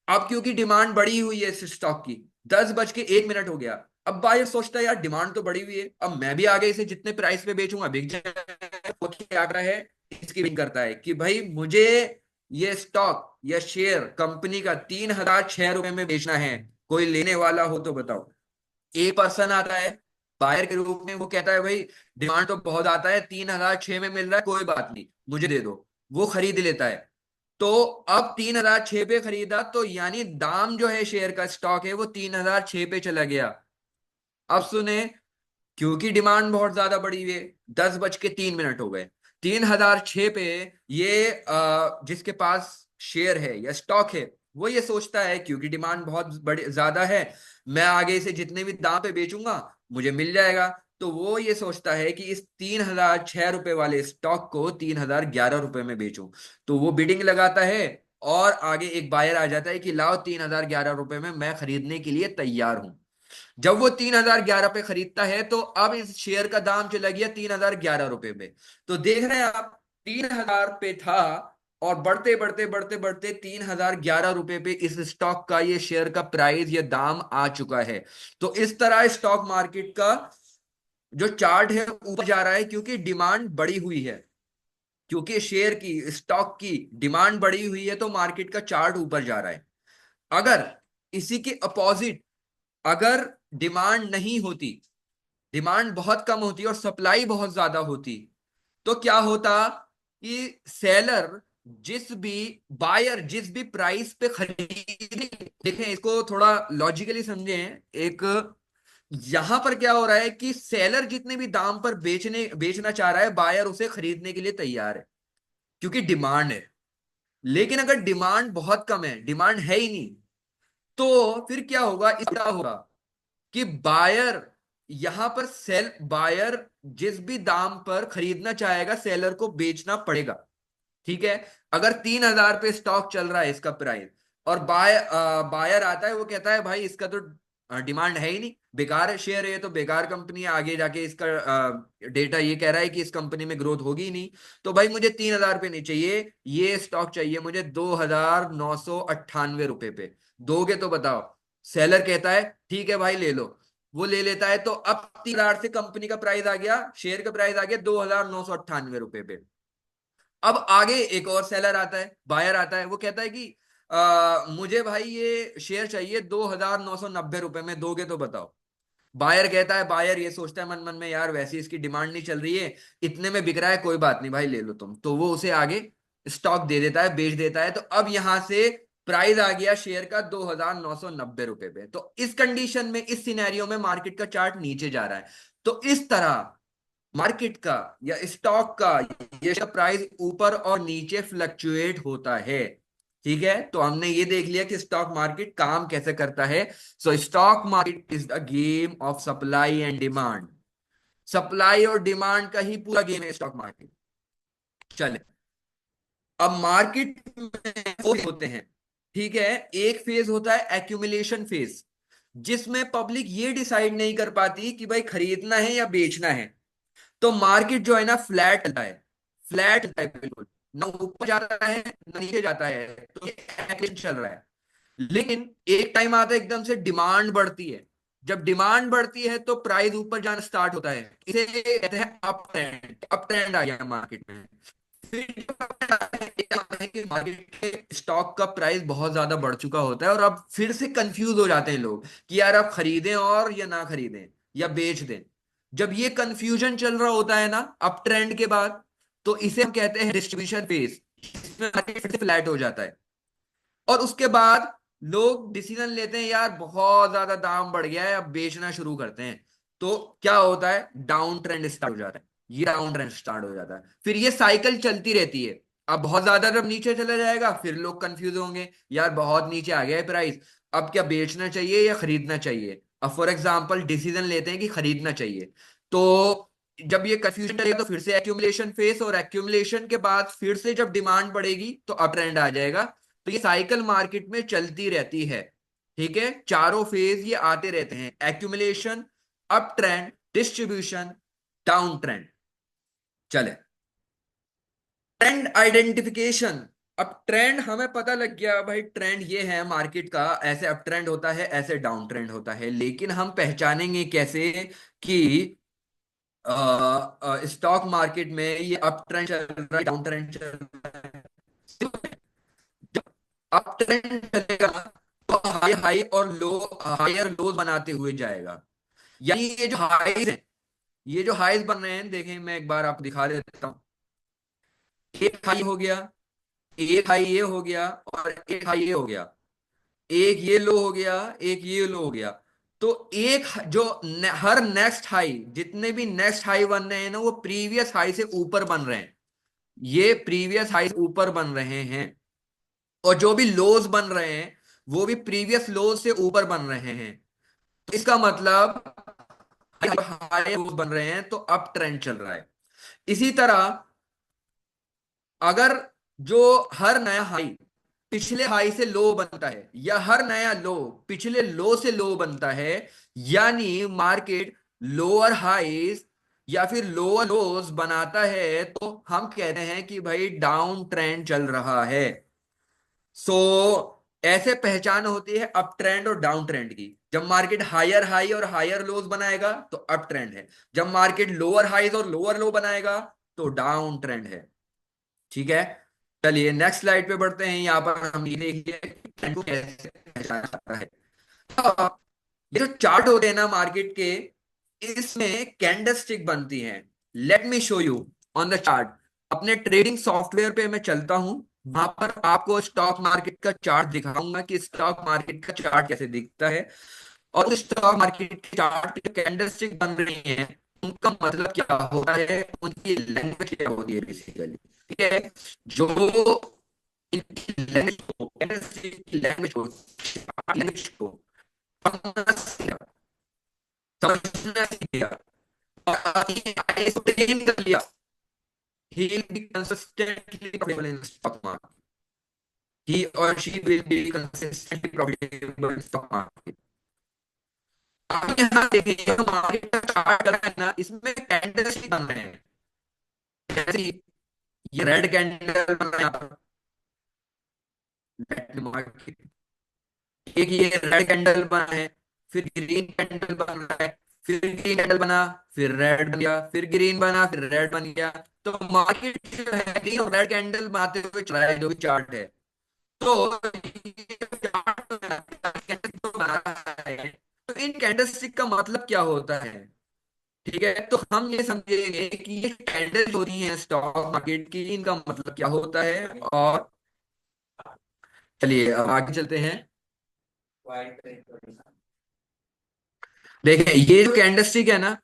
अब क्योंकि डिमांड बढ़ी हुई है इस स्टॉक की, 10 बज के 1 मिनट हो गया। अब बायर सोचता है यार डिमांड तो बढ़ी हुई है, अब मैं भी आगे इसे जितने प्राइस पे बेचूंगा बिक जाए। वो क्या कर रहा है, इसकी बिलिंग करता है कि भाई मुझे ये स्टॉक या शेयर कंपनी का 3,006 रुपए में बेचना है, कोई लेने वाला हो तो बताओ। एक पर्सन आता है बायर के रूप में, वो कहता है भाई डिमांड तो बहुत आता है, 3,006 में मिल रहा है, कोई बात नहीं मुझे दे दो। वो खरीद लेता है। तो अब 3,006 पे खरीदा तो यानी दाम जो है शेयर का, स्टॉक है, वो 3,006 पे चला गया। अब सुने, क्योंकि डिमांड बहुत ज्यादा बढ़ी हुई है, 10 बज के 3 मिनट हो गए, 3,006 पे ये जिसके पास शेयर है या स्टॉक है, वो ये सोचता है क्योंकि डिमांड बहुत बड़ी ज्यादा है, मैं आगे इसे जितने भी दाम पे बेचूंगा मुझे मिल जाएगा। तो वो ये सोचता है कि इस 3,006 रुपए वाले स्टॉक को 3,011 रुपए में बेचूं। तो वो बिडिंग लगाता है और आगे एक बायर आ जाता है कि लाओ 3,011 रुपए में मैं खरीदने के लिए तैयार हूं। जब वो 3,011 पे खरीदता है तो अब इस शेयर का दाम चला गया 3,011 रुपए में। तो देख रहे हैं आप, 3,000 पे था और बढ़ते बढ़ते बढ़ते बढ़ते 3,011 रुपए पे इस स्टॉक का, ये शेयर का प्राइस या दाम आ चुका है। तो इस तरह स्टॉक मार्केट का जो चार्ट है ऊपर जा रहा है, क्योंकि डिमांड बढ़ी हुई है, क्योंकि शेयर की, स्टॉक की डिमांड बढ़ी हुई है तो मार्केट का चार्ट ऊपर जा रहा है। अगर इसी के अपोजिट, अगर डिमांड नहीं होती, डिमांड बहुत कम होती और सप्लाई बहुत ज्यादा होती, तो क्या होता कि सेलर जिस भी बायर जिस भी प्राइस पे खरीदे, देखें इसको थोड़ा लॉजिकली समझें। एक यहां पर क्या हो रहा है कि सेलर जितने भी दाम पर बेचना चाह रहा है, बायर उसे खरीदने के लिए तैयार है क्योंकि डिमांड है। लेकिन अगर डिमांड बहुत कम है, डिमांड है ही नहीं, तो फिर क्या होगा, इसका होगा कि बायर यहां पर बायर जिस भी दाम पर खरीदना चाहेगा सेलर को बेचना पड़ेगा। ठीक है। अगर 3,000 पे स्टॉक चल रहा है इसका प्राइस, और बायर आता है, वो कहता है भाई इसका तो डिमांड है ही नहीं, बेकार शेयर है, ये तो बेकार कंपनी है, आगे जाके इसका डेटा ये कह रहा है कि इस कंपनी में ग्रोथ होगी ही नहीं, तो भाई मुझे 3,000 पे नहीं चाहिए, ये स्टॉक चाहिए मुझे 2,998 रुपए पे। दोगे तो बताओ। सेलर कहता है ठीक है भाई ले लो। वो ले लेता है, तो अब 3,000 से कंपनी का प्राइस आ गया, शेयर का प्राइस आ गया 2,998 रुपए पे। अब आगे एक और सेलर आता है, बायर आता है, वो कहता है कि मुझे भाई ये शेयर चाहिए 2,990 रुपए में, दोगे तो बताओ। बायर कहता है, बायर ये सोचता है मन मन में, यार वैसे इसकी डिमांड नहीं चल रही है, इतने में बिक रहा है, कोई बात नहीं भाई ले लो तुम, तो वो उसे आगे स्टॉक दे देता है, बेच देता है। तो अब यहां से प्राइस आ गया शेयर का 2,990 रुपए पे। तो इस कंडीशन में, इस सिनेरियो में मार्केट का चार्ट नीचे जा रहा है। तो इस तरह मार्केट का या स्टॉक का ये सब प्राइस ऊपर और नीचे फ्लक्चुएट होता है। ठीक है, तो हमने ये देख लिया कि स्टॉक मार्केट काम कैसे करता है। सो stock market is the game of supply and demand. Supply और डिमांड का ही पूरा गेम है स्टॉक मार्केट। चले, अब मार्केट में फेज होते हैं। ठीक है, एक फेज होता है एक्यूमुलेशन फेज, जिसमें पब्लिक ये डिसाइड नहीं कर पाती कि भाई खरीदना है या बेचना है। तो मार्केट जो है ना फ्लैट चलता है, फ्लैट चलता है बिल्कुल, ना ऊपर जाता है ना नीचे जाता है, तो ये एक्शन चल रहा है। लेकिन एक टाइम आता है एकदम से डिमांड बढ़ती है। जब डिमांड बढ़ती है तो प्राइस ऊपर जाना स्टार्ट होता है, इसे कहते हैं अप ट्रेंड। अप ट्रेंड आ गया मार्केट में। फिर जब up trend आता है, एक आता है कि मार्केट के स्टॉक का प्राइस बहुत ज्यादा बढ़ चुका होता है, और अब फिर से कंफ्यूज हो जाते हैं लोग कि यार अब खरीदें और या ना खरीदें या बेच दें। जब ये कंफ्यूजन चल रहा होता है ना अप ट्रेंड के बाद, तो इसे हम कहते हैं डिस्ट्रीब्यूशन फेज, इसमें मार्केट फिर से फ्लैट हो जाता है। और उसके बाद लोग डिसीजन लेते हैं, यार बहुत ज्यादा दाम बढ़ गया है, अब बेचना शुरू करते हैं। तो क्या होता है, डाउन ट्रेंड स्टार्ट हो जाता है। ये डाउन ट्रेंड स्टार्ट हो जाता है, फिर ये साइकिल चलती रहती है। अब बहुत ज्यादा जब नीचे चला जाएगा, फिर लोग कंफ्यूज होंगे, यार बहुत नीचे आ गया है प्राइस, अब क्या बेचना चाहिए या खरीदना चाहिए। अब फॉर एग्जाम्पल डिसीजन लेते हैं कि खरीदना चाहिए। तो जब ये कंफ्यूजन चलेगा तो फिर से एक्यूमुलेशन फेस, और एक्यूमुलेशन के बाद फिर से जब डिमांड बढ़ेगी तो अप ट्रेंड आ जाएगा। तो ये साइकिल मार्केट में चलती रहती है। ठीक है, चारों फेज ये आते रहते हैं, accumulation, up trend, distribution, down trend. चले, ट्रेंड आइडेंटिफिकेशन। अब ट्रेंड हमें पता लग गया भाई, ट्रेंड ये है मार्केट का, ऐसे अप ट्रेंड होता है, ऐसे डाउन ट्रेंड होता है, लेकिन हम पहचानेंगे कैसे कि स्टॉक मार्केट में ये अप ट्रेंड चल रहा है, डाउन ट्रेंड चल रहा है। जब अप ट्रेंड चलेगा तो हाई हाई और लो, हायर लोज बनाते हुए जाएगा। यानी ये जो हाईज है, ये जो हाईज बन रहे हैं, देखें मैं एक बार आपको दिखा देता हूँ। एक हाई हो गया, एक हाई ये हो गया, और एक हाई ये हो गया, एक ये लो हो गया, एक ये लो हो गया। तो एक जो हर नेक्स्ट हाई, जितने भी नेक्स्ट हाई बन रहे हैं ना, वो प्रीवियस हाई से ऊपर बन रहे हैं। ये प्रीवियस हाई से ऊपर बन रहे हैं। और जो भी लोज बन रहे हैं, वो भी प्रीवियस लोज से ऊपर बन रहे हैं। इसका मतलब हाई लोज बन रहे हैं, तो अप ट्रेंड चल रहा है। इसी तरह अगर जो हर नया हाई पिछले हाई से लो बनता है, या हर नया लो पिछले लो से लो बनता है, यानी मार्केट लोअर हाईज या फिर लोअर लोज बनाता है, तो हम कहते हैं कि भाई डाउन ट्रेंड चल रहा है। सो ऐसे पहचान होती है अप ट्रेंड और डाउन ट्रेंड की। जब मार्केट हायर हाई और हायर लोज बनाएगा तो अप ट्रेंड है, जब मार्केट लोअर हाईज और लोअर लो बनाएगा तो डाउन ट्रेंड है। ठीक है, चलिए नेक्स्ट स्लाइड पे बढ़ते हैं। यहाँ पर हम ये देख लिया कि ट्रेंड को कैसे पहचाना जाता है। अब ये जो चार्ट होते हैं ना मार्केट के, इसमें कैंडलस्टिक बनती हैं। Let me show you on the chart. अपने ट्रेडिंग सॉफ्टवेयर पे मैं चलता हूं, वहां पर आपको स्टॉक मार्केट का चार्ट दिखाऊंगा कि स्टॉक मार्केट का चार्ट कैसे दिखता है। और स्टॉक मार्केट के चार्ट पे कैंडलस्टिक बन रही हैं, उनका मतलब क्या होता है, उनकी लैंग्वेज क्या होती है बेसिकली। ठीक है, जो इनकी लैंग्वेज, कैंडलस्टिक की लैंग्वेज होती है, लैंग्वेज को समझना सीखा, समझना सीखा, और आगे इसको ट्रेन कर लिया, he will be consistently profitable in stock market. He or she will be consistently profitable in stock market. आप यहाँ देखिए, जो मार्केट का चार्ट कर रहा है ना, इसमें कैंडल्स बन रहे हैं। जैसे ये रेड कैंडल बन रहा है यहाँ पर, लेट मी मार्क इट। एक ये रेड कैंडल बना है, फिर ग्रीन कैंडल बन रहा है, फिर ग्रीन कैंडल बना, फिर रेड बन गया, फिर ग्रीन बना, फिर रेड बन गया। तो मार्केट जो है ग्रीन और रेड कैंडल बनाते हुए चल रहा है, जो भी चार्ट है। तो ये चार्ट जो बना रहा है, तो इन कैंडलस्टिक का मतलब क्या होता है? ठीक है, तो हम ये समझेंगे कि ये कैंडल जो होती है स्टॉक मार्केट की, इनका मतलब क्या होता है। और चलिए अब आगे चलते हैं। देखें, ये जो कैंडलस्टिक है ना,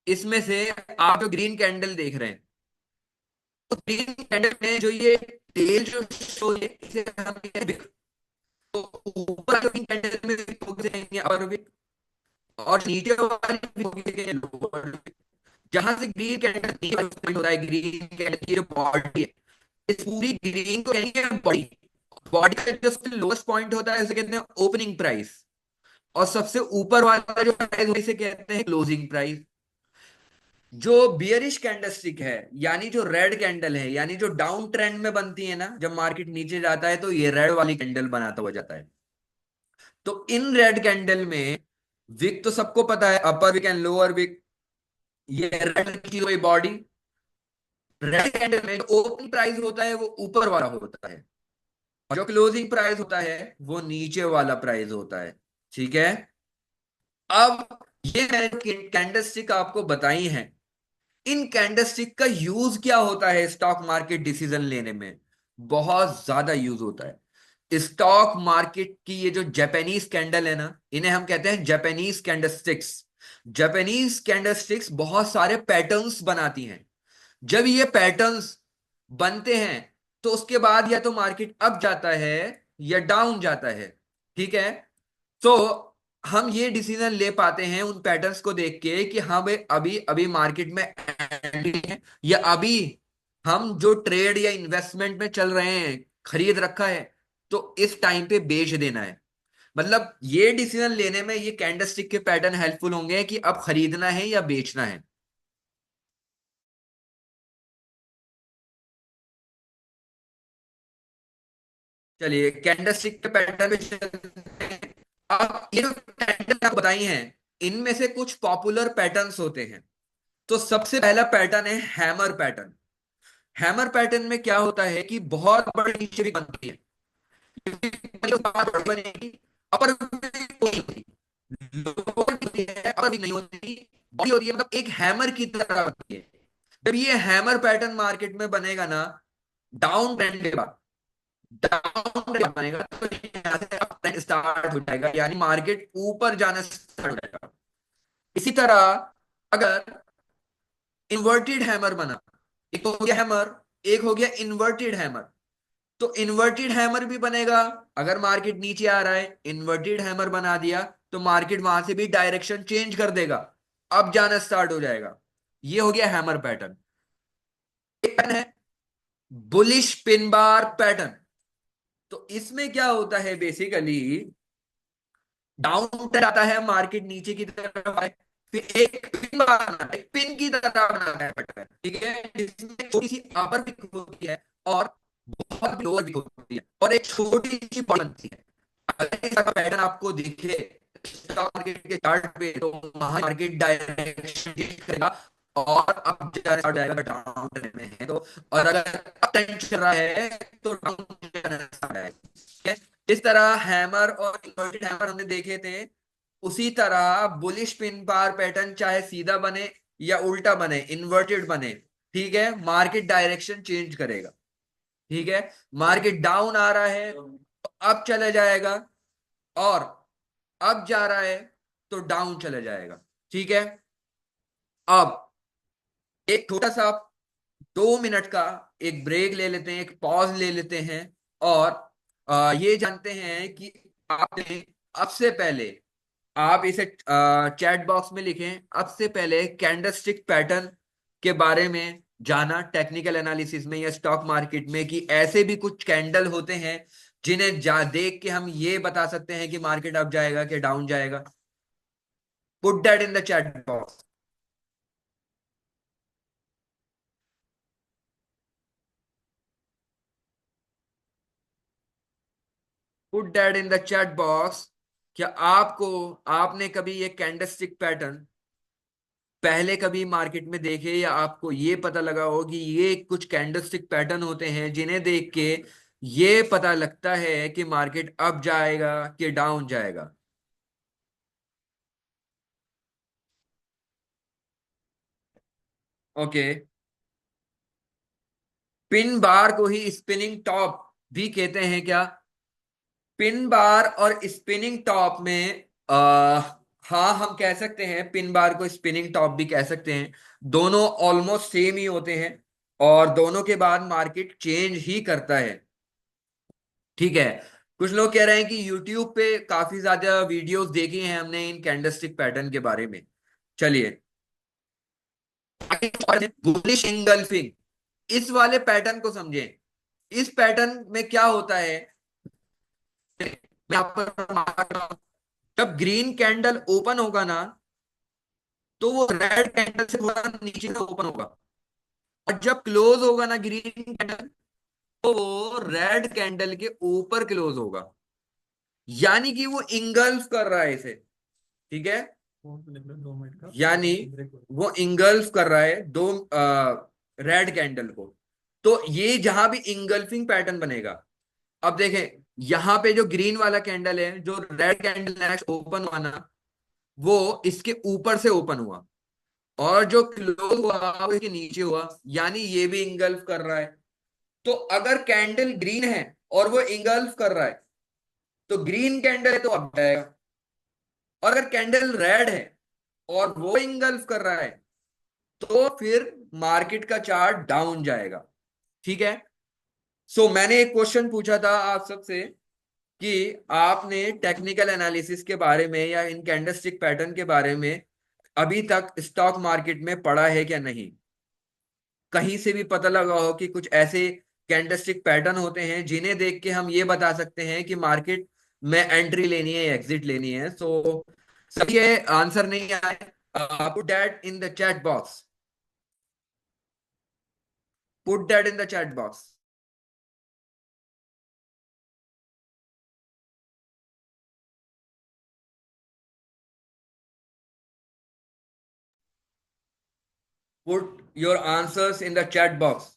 इसमें से आप जो ग्रीन कैंडल देख रहे हैं, तो ग्रीन कैंडल में जो ये टेल जो शो है, इसे हम कहते हैं wick। तो ऊपर जो ग्रीन कैंडल में wick होगी रहेंगे अपर विक, और नीचे वाली wick होगी लोअर विक। जहां से ग्रीन कैंडल नीचे वाली point होता है, ग्रीन कैंडल की जो बॉडी है, इस पूरी ग्रीन को कहेंगे बॉडी। बॉडी का जो सबसे लोएस्ट पॉइंट होता है, उसे कहते हैं ओपनिंग प्राइस। और सबसे ऊपर वाला जो प्राइस, इसे कहते हैं क्लोजिंग प्राइस। जो बियरिश कैंडलस्टिक है, यानी जो रेड कैंडल है, यानी जो डाउन ट्रेंड में बनती है ना, जब मार्केट नीचे जाता है तो ये रेड वाली कैंडल बनाता हुआ जाता है। तो इन रेड कैंडल में विक तो सबको पता है, अपर विक एंड लोअर विक। ये रेड की हुई बॉडी, रेड कैंडल में जो ओपनिंग प्राइस होता है वो ऊपर वाला होता है, और जो क्लोजिंग प्राइस होता है वो नीचे वाला प्राइस होता है। ठीक है। अब ये मैंने कैंडलस्टिक आपको बताई हैं, इन कैंडलस्टिक का यूज क्या होता है स्टॉक मार्केट डिसीजन लेने में? बहुत ज्यादा यूज होता है। स्टॉक मार्केट की ये जो जापानीज कैंडल है ना, इन्हें हम कहते हैं जापानीज कैंडलस्टिक्स। जापानीज कैंडलस्टिक्स बहुत सारे पैटर्न्स बनाती हैं। जब ये पैटर्न्स बनते हैं, तो उसके बाद या तो मार्केट अप जाता है या डाउन जाता है। ठीक है। तो हम ये डिसीजन ले पाते हैं उन पैटर्न्स को देख के कि हाँ भाई, अभी अभी मार्केट में एंट्री है, या अभी हम जो ट्रेड या इन्वेस्टमेंट में चल रहे हैं, खरीद रखा है, तो इस टाइम पे बेच देना है। मतलब ये डिसीजन लेने में ये कैंडलस्टिक के पैटर्न हेल्पफुल होंगे कि अब खरीदना है या बेचना है। चलिए कैंडलस्टिक के पैटर्न पे चलते हैं। अब ये जो पैटर्न आप बताई हैं, इनमें से कुछ पॉपुलर पैटर्न्स होते हैं। तो सबसे पहला पैटर्न है हैमर पैटर्न। हैमर पैटर्न में क्या होता है कि बहुत बड़ी नीचे भी बनती है, क्योंकि जो बात बड़ी बनेगी, अपर भी नहीं होती, लोअर भी होती है, अपर भी नहीं होती, बड़ी होती है, मतलब एक हैमर की तरह बनती है। जब ये हैमर पैटर्न मार्केट में बनेगा ना, डाउन ट्रेंड के बाद, डाउन ट्रेंड बनेगा, तो यहाँ से अप ट्रेंड स्टार्ट हो जाएगा, यानी मार्केट ऊपर जाना स्टार्ट हो जाएगा। इसी तरह अगर इन्वर्टेड हैमर बना, एक तो हो गया हैमर, एक हो गया इन्वर्टेड हैमर। तो इन्वर्टेड हैमर भी बनेगा, अगर मार्केट नीचे आ रहा है, इन्वर्टेड हैमर बना दिया, तो मार्केट वहां से भी डायरेक्शन चेंज कर देगा, अब जाना स्टार्ट हो जाएगा। ये हो गया हैमर पैटर्न। एक पैटर्न है बुलिश पिन बार पैटर्न। तो इसमें क्या होता है बेसिकली, डाउन ट्रेंड आता है, मार्केट नीचे की तरफ आए, फिर एक पिन बनाना है, पिन की तरह बनाना है पैटर्न। ठीक है, जिसमें छोटी सी अपर पिक होती है और बहुत लोअर पिक होती है, और एक छोटी सी बॉडी बनती है। अगर ऐसा पैटर्न आपको दिखे स्टॉक मार्केट के चार्ट पे, तो वहां मार्केट डायरेक्शन चेंज करेगा, और अब जाना स्टार्ट हो जाएगा, डाउन ट्रेंड में है तो। और अगर अप ट्रेंड चल रहा है तो डाउन जाना स्टार्ट है। ठीक है। इस तरह हैमर और इन्वर्टेड हैमर हमने देखे थे। उसी तरह बुलिश पिन बार पैटर्न चाहे सीधा बने या उल्टा बने, इन्वर्टेड बने, ठीक है, मार्केट डायरेक्शन चेंज करेगा। ठीक है। मार्केट डाउन आ रहा है तो अप चला जाएगा, और अप जा रहा है तो डाउन चला जाएगा। ठीक है। अब एक छोटा सा 2 मिनट का एक ब्रेक ले लेते हैं, एक पॉज ले लेते हैं, और ये जानते हैं कि आपने अब से पहले, आप इसे चैट बॉक्स में लिखें, अब से पहले कैंडलस्टिक पैटर्न के बारे में जाना टेक्निकल एनालिसिस में या स्टॉक मार्केट में, कि ऐसे भी कुछ कैंडल होते हैं जिन्हें जा देख के हम ये बता सकते हैं कि मार्केट अप जाएगा कि डाउन जाएगा? Put that in the chat box. Put that in the chat box. क्या आपको, आपने कभी ये कैंडलस्टिक पैटर्न पहले कभी मार्केट में देखे, या आपको ये पता लगा हो कि ये कुछ कैंडलस्टिक पैटर्न होते हैं जिन्हें देख के ये पता लगता है कि मार्केट अप जाएगा कि डाउन जाएगा? ओके। पिन बार को ही स्पिनिंग टॉप भी कहते हैं क्या? पिन बार और स्पिनिंग टॉप में हाँ, हम कह सकते हैं पिन बार को स्पिनिंग टॉप भी कह सकते हैं। दोनों ऑलमोस्ट सेम ही होते हैं, और दोनों के बाद मार्केट चेंज ही करता है। ठीक है। कुछ लोग कह रहे हैं कि YouTube पे काफी ज्यादा वीडियोस देखी हैं हमने इन कैंडलस्टिक पैटर्न के बारे में। चलिए, बुलिश इंगल्फिंग, इस वाले पैटर्न को समझें। इस पैटर्न में क्या होता है, मैं आपको मार्क कर रहा हूं। जब ग्रीन कैंडल ओपन होगा ना, तो वो रेड कैंडल से थोड़ा नीचे से ओपन होगा, और जब क्लोज होगा ना ग्रीन कैंडल, तो वो रेड कैंडल के ऊपर क्लोज होगा। यानी कि वो इंगल्फ कर रहा है इसे। ठीक है। यानी वो इंगल्फ कर रहा है दो रेड कैंडल को। तो ये जहां भी इंगल्फिंग पैटर्न बनेगा, अब देखें, यहां पे जो ग्रीन वाला कैंडल है, जो रेड कैंडल नेक्स्ट ओपन हुआ ना, वो इसके ऊपर से ओपन हुआ, और जो क्लोज हुआ वो इसके नीचे हुआ, यानी ये भी इंगल्फ कर रहा है। तो अगर कैंडल ग्रीन है और वो इंगल्फ कर रहा है, तो ग्रीन कैंडल है तो अप जाएगा। और अगर कैंडल रेड है और वो इंगल्फ कर रहा है, तो फिर मार्केट का चार्ट डाउन जाएगा। ठीक है। मैंने एक क्वेश्चन पूछा था आप सबसे कि आपने टेक्निकल एनालिसिस के बारे में या इन कैंडलस्टिक पैटर्न के बारे में अभी तक स्टॉक मार्केट में पढ़ा है क्या नहीं? कहीं से भी पता लगा हो कि कुछ ऐसे कैंडलस्टिक पैटर्न होते हैं जिन्हें देख के हम ये बता सकते हैं कि मार्केट में एंट्री लेनी है या एग्जिट लेनी है? सही है, आंसर नहीं आए, put that in the chat box. Put that in the chat box. Put your answers in the chat box.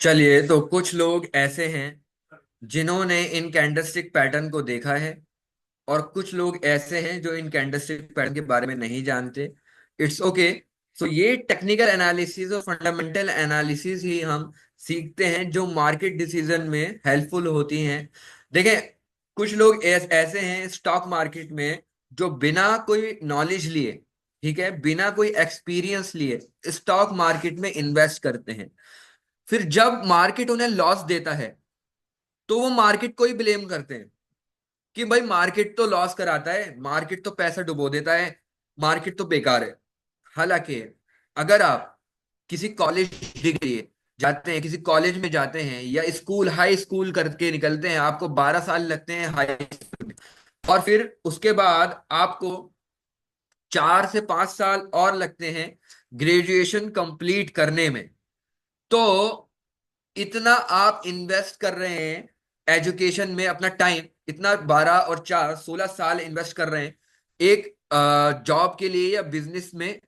चलिए, तो कुछ लोग ऐसे हैं जिन्होंने इन कैंडलस्टिक पैटर्न को देखा है, और कुछ लोग ऐसे हैं जो इन कैंडलस्टिक पैटर्न के बारे में नहीं जानते। It's okay. ये टेक्निकल एनालिसिस और फंडामेंटल एनालिसिस ही हम सीखते हैं जो मार्केट डिसीजन में हेल्पफुल होती हैं। देखें, कुछ लोग ऐसे हैं स्टॉक मार्केट में जो बिना कोई नॉलेज लिए, ठीक है, बिना कोई एक्सपीरियंस लिए स्टॉक मार्केट में इन्वेस्ट करते हैं। फिर जब मार्केट उन्हें लॉस देता है, तो वो मार्केट को ही ब्लेम करते हैं कि भाई मार्केट तो लॉस कराता है, मार्केट तो पैसा डुबो देता है, मार्केट तो बेकार है। हालांकि अगर आप किसी कॉलेज डिग्री जाते हैं, किसी कॉलेज में जाते हैं या स्कूल हाई स्कूल करके निकलते हैं, आपको 12 साल लगते हैं हाई स्कूल में, और फिर उसके बाद आपको 4 से 5 साल और लगते हैं ग्रेजुएशन कंप्लीट करने में। तो इतना आप इन्वेस्ट कर रहे हैं एजुकेशन में, अपना टाइम इतना 12 और 4 16 साल इन्वेस्ट कर रहे हैं एक जॉब के लिए या बिजनेस में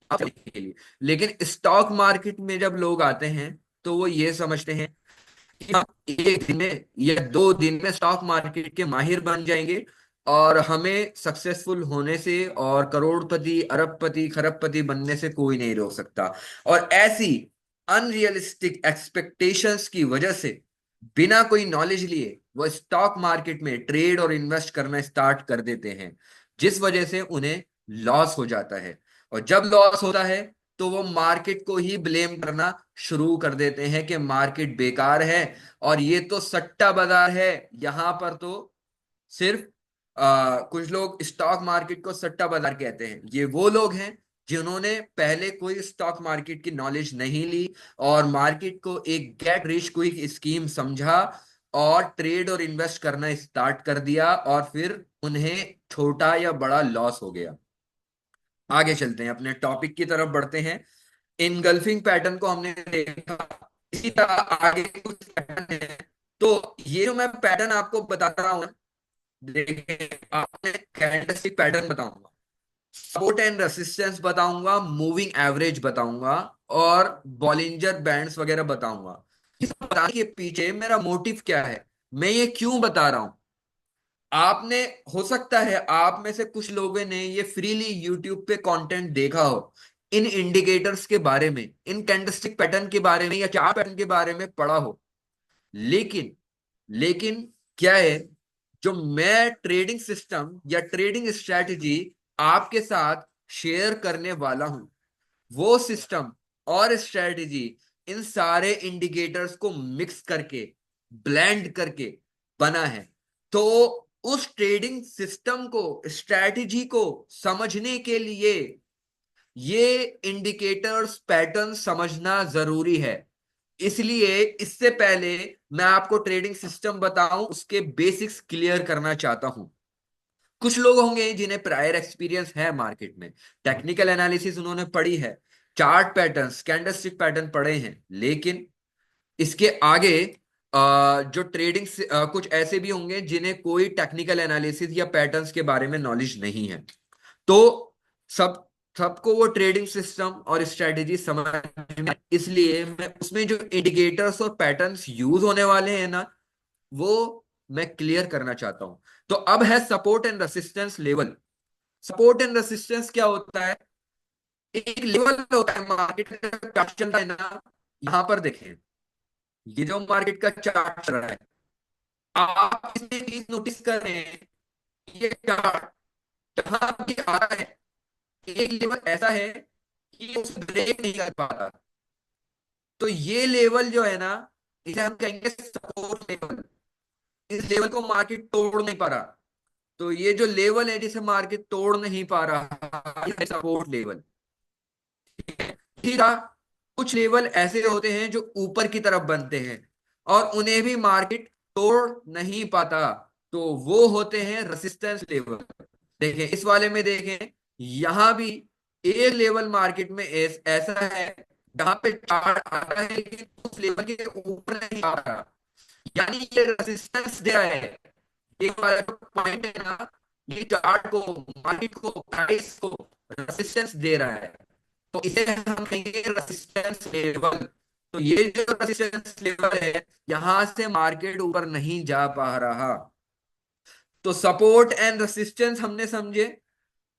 के लिए। लेकिन स्टॉक मार्केट में जब लोग आते हैं तो वो ये समझते हैं कि हम एक दिन में या 2 दिन में स्टॉक मार्केट के माहिर बन जाएंगे और हमें सक्सेसफुल होने से और करोड़पति अरबपति खरबपति बनने से कोई नहीं रोक सकता। और ऐसी अनरियलिस्टिक एक्सपेक्टेशंस की वजह से बिना कोई नॉलेज लिए वो स्टॉक मार्केट में ट्रेड और इन्वेस्ट करना स्टार्ट कर देते हैं, जिस वजह से उन्हें लॉस हो जाता है। और जब लॉस होता है तो वो मार्केट को ही ब्लेम करना शुरू कर देते हैं कि मार्केट बेकार है और ये तो सट्टा बाजार है। यहां पर तो सिर्फ कुछ लोग स्टॉक मार्केट को सट्टा बाजार कहते हैं। ये वो लोग हैं जिन्होंने पहले कोई स्टॉक मार्केट की नॉलेज नहीं ली और मार्केट को एक गेट रिच क्विक स्कीम समझा और ट्रेड और इन्वेस्ट करना स्टार्ट कर दिया और फिर उन्हें छोटा या बड़ा लॉस हो गया। आगे चलते हैं, अपने टॉपिक की तरफ बढ़ते हैं। इनगल्फिंग पैटर्न को हमने देखा, इसी तरह आगे कुछ पैटर्न है। तो ये जो मैं पैटर्न आपको बता रहा हूं, देखिए आपने कैंडलस्टिक पैटर्न बताऊंगा, सपोर्ट एंड रेसिस्टेंस बताऊंगा, मूविंग एवरेज बताऊंगा और बॉलिंजर बैंड्स वगैरह बताऊंगा। इस बताने के पीछे मेरा मोटिव क्या है, मैं ये क्यों बता रहा हूं। आपने, हो सकता है आप में से कुछ लोगों ने ये फ्रीली यूट्यूब पे कंटेंट देखा हो, इन इंडिकेटर्स के बारे में, इन कैंडलस्टिक पैटर्न के बारे में या चार्ट पैटर्न के बारे में पढ़ा हो। लेकिन लेकिन क्या है, जो मैं ट्रेडिंग सिस्टम या ट्रेडिंग स्ट्रेटजी आपके साथ शेयर करने वाला हूं, वो सिस्टम और स्ट्रेटजी इन सारे इंडिकेटर्स को मिक्स करके, ब्लेंड करके बना है। तो उस ट्रेडिंग सिस्टम को, स्ट्रेटजी को समझने के लिए ये इंडिकेटर्स पैटर्न समझना जरूरी है। इसलिए इससे पहले मैं आपको ट्रेडिंग सिस्टम बताऊं, उसके बेसिक्स क्लियर करना चाहता हूं। कुछ लोग होंगे जिन्हें प्रायर एक्सपीरियंस है मार्केट में, टेक्निकल एनालिसिस उन्होंने पढ़ी है, चार्ट पैटर्न्स कैंडलस्टिक पैटर्न पढ़े हैं, लेकिन इसके आगे जो ट्रेडिंग कुछ ऐसे भी होंगे जिन्हें कोई टेक्निकल एनालिसिस या पैटर्न्स के बारे में नॉलेज नहीं है। तो सब सबको वो ट्रेडिंग सिस्टम और स्ट्रेटेजी समझ में, इसलिए मैं उसमें जो इंडिकेटर्स और पैटर्न्स यूज होने वाले हैं ना, वो मैं क्लियर करना चाहता हूं। तो अब है support and resistance level. Support and resistance क्या होता है, एक लेवल होता है मार्केट का चार्ट चल रहा है ना, यहां पर देखें, ये जो मार्केट का चार्ट चल रहा है, आप इसमें चीज नोटिस कर रहे हैं, ये चार्ट जहां भी आ रहा है, एक लेवल ऐसा है कि ये उसे ब्रेक नहीं कर पा रहा। तो ये लेवल जो है ना, इसे हम कहेंगे सपोर्ट लेवल। इस लेवल को मार्केट तोड़ नहीं पा रहा, तो ये जो लेवल है जिसे मार्केट तोड़ नहीं पा रहा, ये है सपोर्ट लेवल। ठीक है, कुछ लेवल ऐसे होते हैं जो ऊपर की तरफ बनते हैं और उन्हें भी मार्केट तोड़ नहीं पाता, तो वो होते हैं रेसिस्टेंस लेवल। देखें इस वाले में, देखें यहां भी एक लेवल मार्केट में ऐसा है जहां पे चार्ट आता है लेकिन उस लेवल के ऊपर नहीं आ रहा, यानी ये रेसिस्टेंस दे रहा है। एक वाला पॉइंट है ना, ये चार्ट को, मार्केट को, प्राइस को रेसिस्टेंस दे रहा है, तो इसे हम कहेंगे रेसिस्टेंस लेवल। तो ये जो रेसिस्टेंस लेवल है, यहां से मार्केट ऊपर नहीं जा पा रहा। तो सपोर्ट एंड रेसिस्टेंस हमने समझे।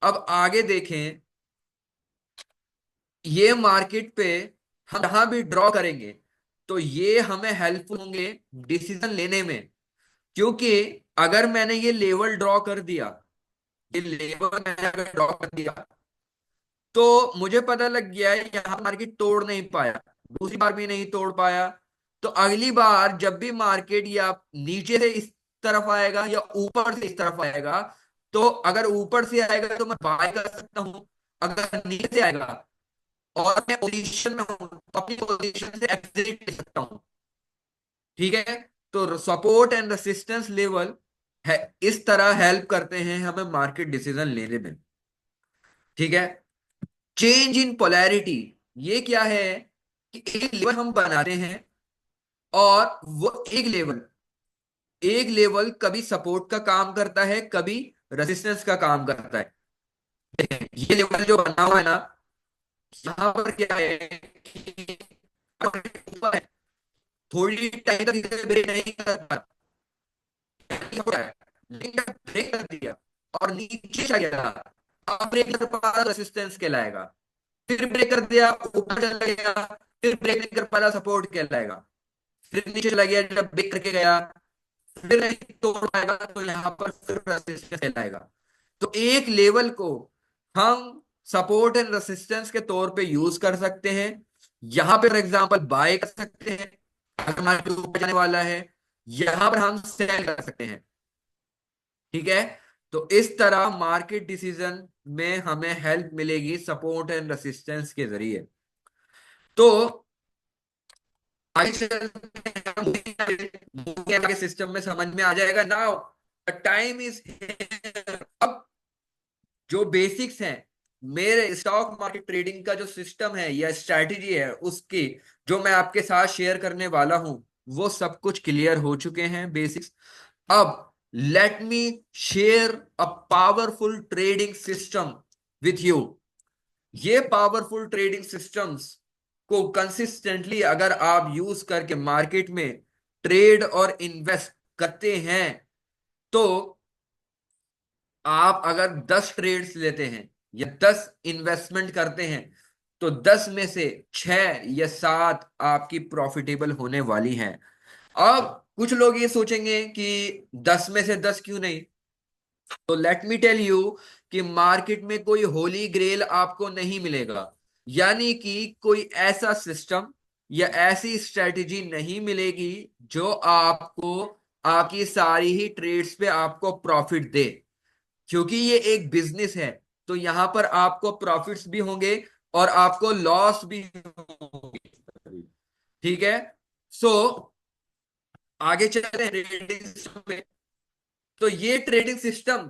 अब आगे देखें, ये मार्केट पे हम जहां भी ड्रॉ करेंगे तो ये हमें हेल्पफुल होंगे डिसीजन लेने में। क्योंकि अगर मैंने ये लेवल ड्रॉ कर दिया, ये लेवल मैंने अगर ड्रॉ कर दिया, तो मुझे पता लग गया है यहां मार्केट तोड़ नहीं पाया, दूसरी बार भी नहीं तोड़ पाया, तो अगली बार जब भी मार्केट या नीचे से इस तरफ आएगा या ऊपर से इस तरफ आएगा, तो अगर ऊपर से आएगा तो मैं बाय कर सकता हूं, अगर नीचे से आएगा और मैं पोजीशन में हूं तो अपनी पोजीशन से एग्जिट ले सकता हूं। ठीक है। तो सपोर्ट एंड रेसिस्टेंस लेवल है, इस तरह हेल्प करते हैं हमें मार्केट डिसीजन लेने में। ठीक है। चेंज इन पोलैरिटी, ये क्या है कि एक लेवल हम बनाते हैं और वो एक लेवल कभी सपोर्ट का काम करता है, कभी रेजिस्टेंस का काम करता है। देखें, ये लेवल जो बना हुआ है ना, यहां पर क्या है कि ऊपर है, थोड़ी टाइम तक इसे ब्रेक नहीं कर पाता है, लेकिन जब ब्रेक कर दिया और नीचे चला गया, अब ब्रेक कर पा रेसिस्टेंस कहलाएगा। फिर ब्रेक कर दिया, ऊपर चला गया, फिर ब्रेक नहीं कर पाया, सपोर्ट कहलाएगा। फिर नीचे चला गया, जब ब्रेक करके गया फिर नहीं तोड़ पाएगा तो यहाँ पर फिर रेसिस्टेंस कहलाएगा। तो एक लेवल को हम सपोर्ट एंड रेसिस्टेंस के तौर पे यूज कर सकते हैं। यहां पे फॉर एग्जांपल बाय कर सकते हैं अगर मार्केट ऊपर जाने वाला है, यहां पर हम सेल कर सकते हैं। ठीक है। तो इस तरह मार्केट डिसीजन में हमें हेल्प मिलेगी सपोर्ट एंड रेसिस्टेंस के जरिए। तो आगे चलते हैं, आगे सिस्टम में समझ में आ जाएगा। नाउ टाइम इज, अब जो बेसिक्स हैं मेरे स्टॉक मार्केट ट्रेडिंग का जो सिस्टम है या स्ट्रैटेजी है उसकी, जो मैं आपके साथ शेयर करने वाला हूं, वो सब कुछ क्लियर हो चुके हैं बेसिक्स। अब late me share a powerful trading system with you. ये पावरफुल ट्रेडिंग सिस्टम्स को कंसिस्टेंटली अगर आप यूज करके मार्केट में ट्रेड और इन्वेस्ट करते हैं, तो आप अगर 10 ट्रेड्स लेते हैं या 10 इन्वेस्टमेंट करते हैं, तो 10 में से 6 या 7 आपकी प्रॉफिटेबल होने वाली हैं। अब कुछ लोग ये सोचेंगे कि 10 में से 10 क्यों नहीं। तो लेट मी टेल यू कि मार्केट में कोई होली ग्रेल आपको नहीं मिलेगा। यानी कि कोई ऐसा सिस्टम या ऐसी स्ट्रेटेजी नहीं मिलेगी जो आपको आपकी सारी ही ट्रेड्स पे आपको प्रॉफिट दे। क्योंकि ये एक बिजनेस है, तो यहां पर आपको प्रॉफिट्स भी होंगे और आपको लॉस भी होंगे। ठीक है। सो आगे चलते हैं ट्रेडिंग सिस्टम में। तो ये ट्रेडिंग सिस्टम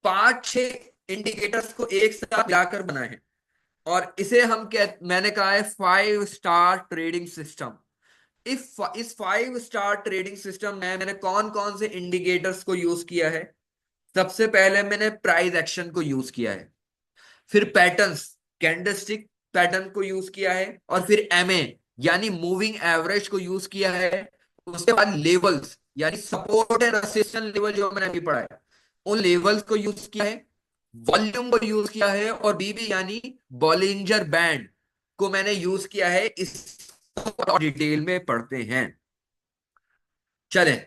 5-6 इंडिकेटर्स को एक साथ मिलाकर बना है और इसे हम मैंने कहा है 5 स्टार ट्रेडिंग सिस्टम। इस 5 स्टार ट्रेडिंग सिस्टम में मैंने कौन कौन से इंडिकेटर्स को यूज किया है। सबसे पहले मैंने प्राइस एक्शन को यूज किया है, फिर पैटर्न्स, कैंडलस्टिक पैटर्न को यूज किया है, और फिर एमए यानी मूविंग एवरेज को यूज किया है। उसके बाद लेवल्स यानी सपोर्ट एंड रेजिस्टेंस लेवल जो मैंने अभी पढ़ा है, उन लेवल्स को यूज किया है, वॉल्यूम को यूज किया है, और बीबी यानी बॉलिंजर बैंड को मैंने यूज किया है। इस डिटेल में पढ़ते हैं। चलें,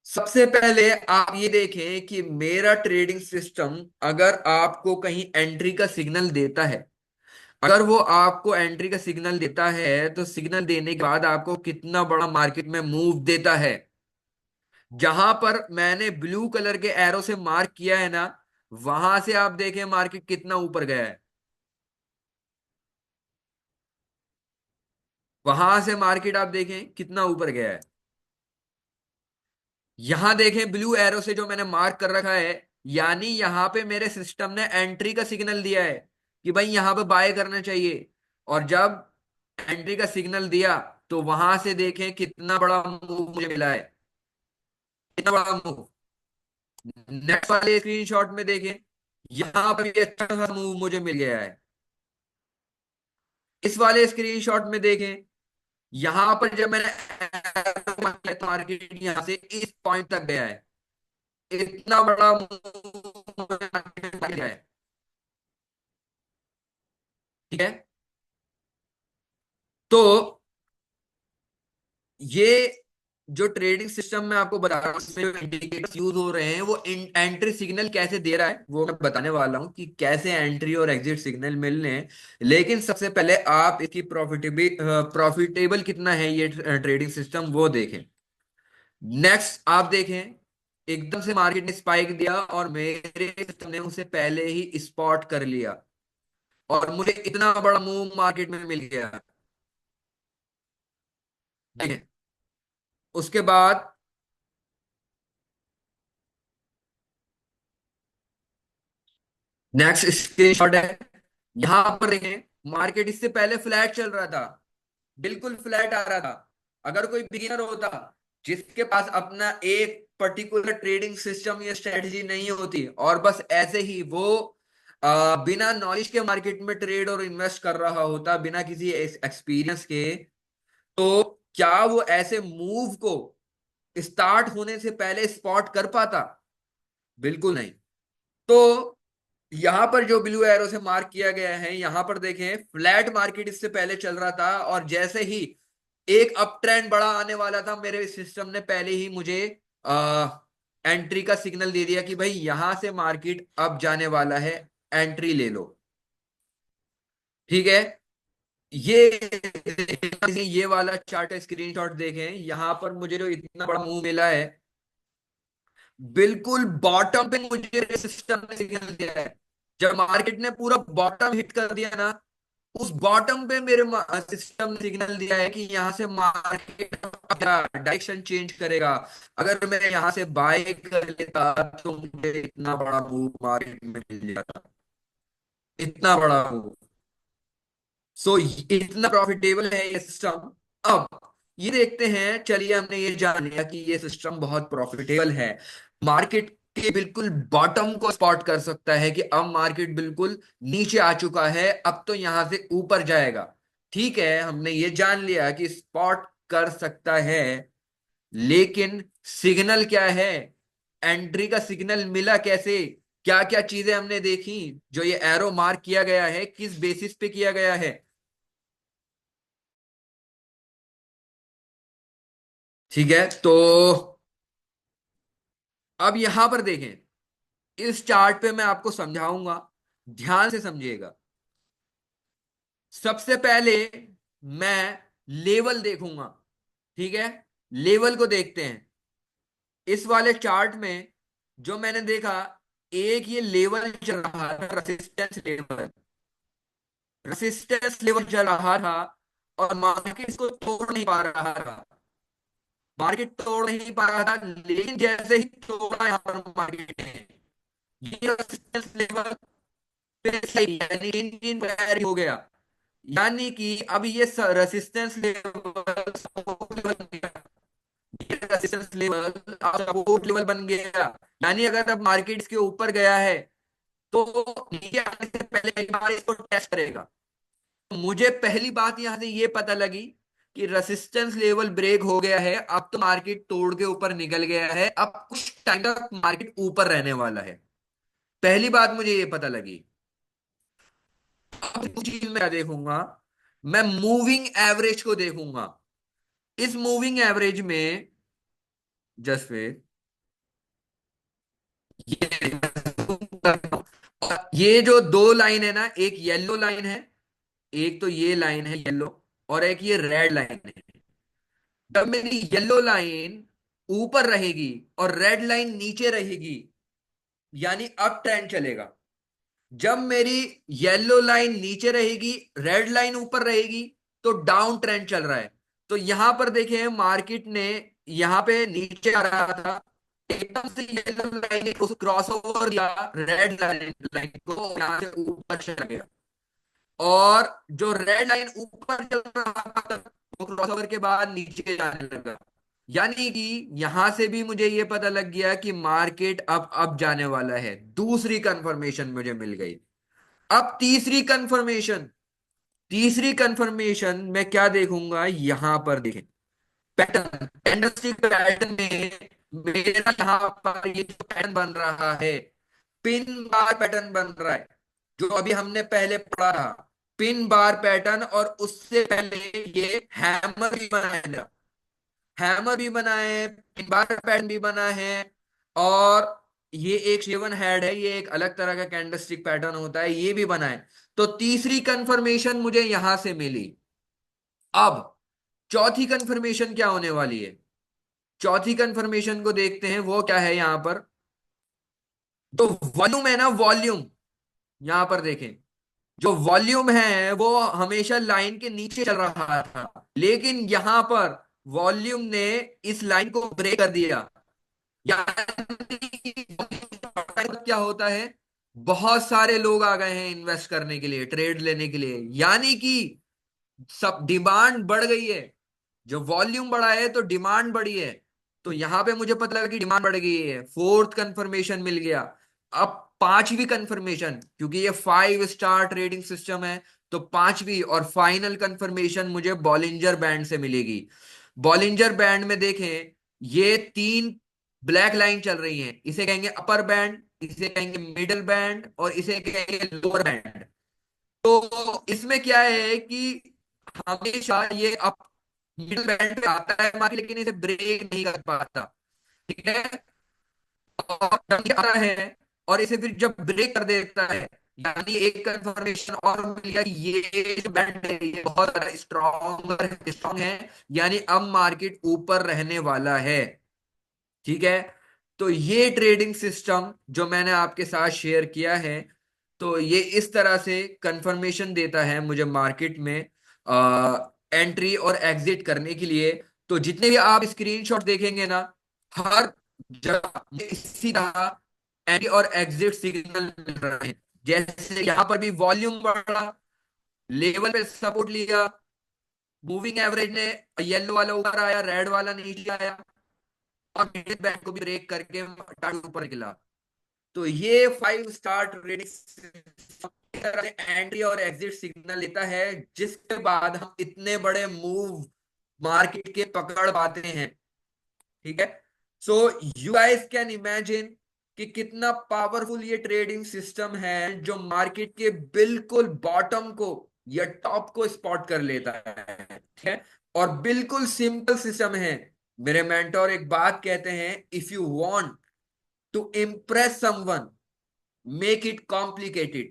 सबसे पहले आप ये देखें कि मेरा ट्रेडिंग सिस्टम अगर आपको कहीं एंट्री का सिग्नल देता है, अगर वो आपको एंट्री का सिग्नल देता है तो सिग्नल देने के बाद आपको कितना बड़ा मार्केट में मूव देता है। जहां पर मैंने ब्लू कलर के एरो से मार्क किया है ना, वहां से आप देखें मार्केट कितना ऊपर गया है। वहां से मार्केट आप देखें कितना ऊपर गया है। यहां देखें ब्लू एरो से जो मैंने मार्क कर रखा है, यानी यहां पे मेरे सिस्टम ने एंट्री का सिग्नल दिया है कि भाई यहां पे बाय करना चाहिए। और जब एंट्री का सिग्नल दिया तो वहां से देखें कितना बड़ा मूव मुझे मिला है, कितना बड़ा मूव। नेक्स्ट वाले स्क्रीनशॉट में देखें, यहां पर भी अच्छा खासा मूव मुझे मिल गया है। इस वाले स्क्रीनशॉट में देखें, यहां पर जब मैंने मार्केट यहां से इस पॉइंट तक गया है, इतना बड़ा मूव मिल गया है। ठीक है। तो ये जो ट्रेडिंग सिस्टम में आपको बता रहा हूं, इसमें जो इंडिकेटर्स यूज हो रहे हैं वो एंट्री सिग्नल कैसे दे रहा है वो मैं बताने वाला हूं कि कैसे एंट्री और एग्जिट सिग्नल मिलने हैं। लेकिन सबसे पहले आप इसकी प्रॉफिटेबल कितना है ये ट्रेडिंग सिस्टम वो देखें। नेक्स्ट आप देखें, एकदम से मार्केट ने स्पाइक दिया और मेरे सिस्टम ने उसे पहले ही स्पॉट कर लिया। और मुझे इतना बड़ा मूव मार्केट में मिल गया। देखें, उसके बाद नेक्स्ट स्क्रीनशॉट है। यहां पर देखें, मार्केट इससे पहले फ्लैट चल रहा था, बिल्कुल फ्लैट आ रहा था। अगर कोई बिगिनर होता जिसके पास अपना एक पर्टिकुलर ट्रेडिंग सिस्टम या स्ट्रेटजी नहीं होती और बस ऐसे ही वो बिना नॉलेज के मार्केट में ट्रेड और इन्वेस्ट कर रहा होता, बिना किसी एक्सपीरियंस के, तो क्या वो ऐसे मूव को स्टार्ट होने से पहले स्पॉट कर पाता? बिल्कुल नहीं। तो यहां पर जो ब्लू एरो से मार्क किया गया है, यहां पर देखें, फ्लैट मार्केट इससे पहले चल रहा था और जैसे ही एक अप ट्रेंड बड़ा आने वाला था, मेरे सिस्टम ने पहले ही मुझे एंट्री का सिग्नल दे दिया कि भाई यहां से मार्केट अब जाने वाला है, एंट्री ले लो। ठीक है। ये वाला चार्ट स्क्रीनशॉट देखें, यहां पर मुझे जो इतना बड़ा मूव मिला है, बिल्कुल बॉटम पे मुझे सिस्टम ने सिग्नल दिया है। जब मार्केट ने पूरा बॉटम हिट कर दिया ना, उस बॉटम पे मेरे सिस्टम ने सिग्नल दिया है कि यहां से मार्केट डायरेक्शन चेंज करेगा। अगर मैं यहां से बाय कर लेता तो मुझे इतना बड़ा मूव मार्केट में मिल जाता, इतना बड़ा मूव। सो इतना प्रॉफिटेबल है ये सिस्टम। अब ये देखते हैं, चलिए हमने ये जान लिया कि ये सिस्टम बहुत प्रॉफिटेबल है, मार्केट के बिल्कुल बॉटम को स्पॉट कर सकता है कि अब मार्केट बिल्कुल नीचे आ चुका है, अब तो यहां से ऊपर जाएगा। ठीक है, हमने ये जान लिया कि स्पॉट कर सकता है, लेकिन सिग्नल क्या है? एंट्री का सिग्नल मिला कैसे? क्या क्या चीजें हमने देखी? जो ये एरो मार्क किया गया है, किस बेसिस पे किया गया है? ठीक है, तो अब यहां पर देखें, इस चार्ट पे मैं आपको समझाऊंगा, ध्यान से समझिएगा। सबसे पहले मैं लेवल देखूंगा। ठीक है, लेवल को देखते हैं। इस वाले चार्ट में जो मैंने देखा, एक ये लेवल चल रहा था, रेसिस्टेंस लेवल, रेसिस्टेंस लेवल चल रहा था, और मार्केट इसको तोड़ नहीं पा रहा था, मार्केट तोड़ नहीं पा रहा था। लेकिन जैसे ही तोड़ा यहाँ पर मार्केट ने, ये रेजिस्टेंस लेवल पे सही, यानी इंडियन पैर हो गया, यानी कि अब ये रेजिस्टेंस लेवल सपोर्ट लेवल बन गया। ये रेजिस्टेंस लेवल अब सपोर्ट लेवल बन गया, यानी अगर अब मार्केट इसके ऊपर गया है तो नीचे आने से पहले एक बार इसको टेस्ट करेगा। तो मुझे पहली बात यहां से ये पता लगी कि रेजिस्टेंस लेवल ब्रेक हो गया है, अब तो मार्केट तोड़ के ऊपर निकल गया है, अब कुछ टाइम तक मार्केट ऊपर रहने वाला है। पहली बात मुझे ये पता लगी। अब दूसरी चीज मैं क्या देखूंगा? मैं मूविंग एवरेज को देखूंगा। इस मूविंग एवरेज में जस्ट वे, ये ये जो दो लाइन है ना, एक येलो लाइन है, एक तो ये लाइन है येलो, और एक ये रेड लाइन है। जब मेरी येलो लाइन ऊपर रहेगी और रेड लाइन नीचे रहेगी, यानी अप ट्रेंड चलेगा। जब मेरी येलो लाइन नीचे रहेगी, रेड लाइन ऊपर रहेगी, तो डाउन ट्रेंड चल रहा है। तो यहां पर देखें, मार्केट ने यहां पे नीचे आ रहा था, एकदम से येलो लाइन उस क्रॉस ओवर या रेड लाइन को यहां से ऊपर चला गया, और जो रेड लाइन ऊपर चल रहा था वो क्रॉस ओवर के बाद नीचे जाने लगा। यानी कि यहां से भी मुझे ये पता लग गया कि मार्केट अब जाने वाला है। दूसरी कंफर्मेशन मुझे मिल गई। अब तीसरी कंफर्मेशन, तीसरी कंफर्मेशन मैं क्या देखूंगा? यहां पर देखें, पैटर्न, कैंडलस्टिक पैटर्न में मेरा यहां पर ये जो पैटर्न बन रहा है, पिन बार पैटर्न बन रहा है, जो अभी हमने पहले पढ़ा था, पिन बार पैटर्न। और उससे पहले ये हैमर भी बना है, हैमर भी बना है, पिन बार पैटर्न भी बना है, और ये एक शेवन हेड है, ये एक अलग तरह का कैंडलस्टिक पैटर्न होता है, ये भी बना है। तो तीसरी कंफर्मेशन मुझे यहां से मिली। अब चौथी कंफर्मेशन क्या होने वाली है? चौथी कंफर्मेशन को देखते हैं, वो क्या है यहां पर। तो वॉल्यूम है ना, वॉल्यूम, यहां पर देखें, जो वॉल्यूम है वो हमेशा लाइन के नीचे चल रहा था, लेकिन यहां पर वॉल्यूम ने इस लाइन को ब्रेक कर दिया। यानी क्या होता है, बहुत सारे लोग आ गए हैं इन्वेस्ट करने के लिए, ट्रेड लेने के लिए, यानी कि सब डिमांड बढ़ गई है। जो वॉल्यूम बढ़ा है तो डिमांड बढ़ी है। तो यहां पे मुझे पता लगा कि डिमांड बढ़ गई है, फोर्थ कंफर्मेशन मिल गया। अब पांचवी कंफर्मेशन, क्योंकि ये 5 स्टार ट्रेडिंग सिस्टम है, तो पांचवी और फाइनल कंफर्मेशन मुझे बॉलिंजर बैंड से मिलेगी। बॉलिंजर बैंड में देखें, ये 3 ब्लैक लाइन चल रही हैं, इसे कहेंगे अपर बैंड, इसे कहेंगे मिडिल बैंड, और इसे कहेंगे लोअर बैंड। तो इसमें क्या है कि हमेशा ये अप मिडिल बैंड पे आता है मार्केट, लेकिन इसे ब्रेक नहीं कर पाता। ठीक है, और जब ये आता है और इसे फिर जब ब्रेक कर देता है, यानी एक कंफर्मेशन और मिल गया कि ये जो बैंड है ये बहुत ज्यादा स्ट्रॉन्ग है, यानी अब मार्केट ऊपर रहने वाला है। ठीक है, तो ये ट्रेडिंग सिस्टम जो मैंने आपके साथ शेयर किया है, तो ये इस तरह से कंफर्मेशन देता है मुझे मार्केट में एंट्री और एग्जिट करने के लिए। तो जितने भी आप स्क्रीनशॉट देखेंगे ना, हर जगह ये इसी तरह एंट्री और एग्जिट सिग्नल मिल रहे हैं। जैसे यहां पर भी वॉल्यूम बढ़ा, लेवल पे सपोर्ट लिया, मूविंग एवरेज ने येलो वाला ऊपर आया, रेड वाला नीचे आया, और मिडिल बैंड को भी ब्रेक करके टारगेट ऊपर निकला। तो ये 5 स्टार ट्रेडिंग एंट्री और एग्जिट सिग्नल लेता है, जिसके बाद हम इतने बड़े मूव मार्केट के पकड़ पाते हैं। ठीक है, so you guys can imagine कि कितना पावरफुल ये ट्रेडिंग सिस्टम है, जो मार्केट के बिल्कुल बॉटम को या टॉप को स्पॉट कर लेता है। ठीक है, और बिल्कुल सिंपल सिस्टम है। मेरे मेंटोर एक बात कहते हैं, if you want to impress someone, make it complicated.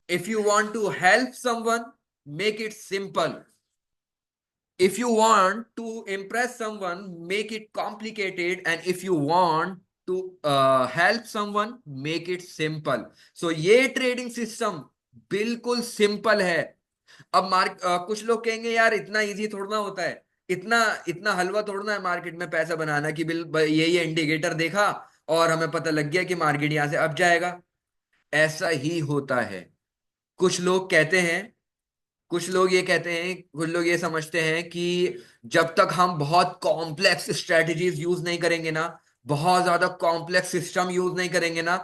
If you want to help someone, make it simple. If you want to impress someone, make it complicated. And if you want to help someone, make it simple. So ये ट्रेडिंग सिस्टम बिल्कुल सिंपल है। अब कुछ लोग कहेंगे यार इतना इजी थोड़ा ना होता है, इतना इतना हलवा थोड़ा ना है मार्केट में पैसा बनाना, कि ये इंडिकेटर देखा और हमें पता लग गया कि मार्केट यहां से अब जाएगा। ऐसा ही होता है। कुछ लोग कहते हैं, कुछ लोग ये कहते हैं, कुछ लोग ये समझते हैं कि जब तक हम बहुत कॉम्प्लेक्स स्ट्रेटजीज यूज नहीं करेंगे ना, बहुत ज्यादा कॉम्प्लेक्स सिस्टम यूज नहीं करेंगे ना,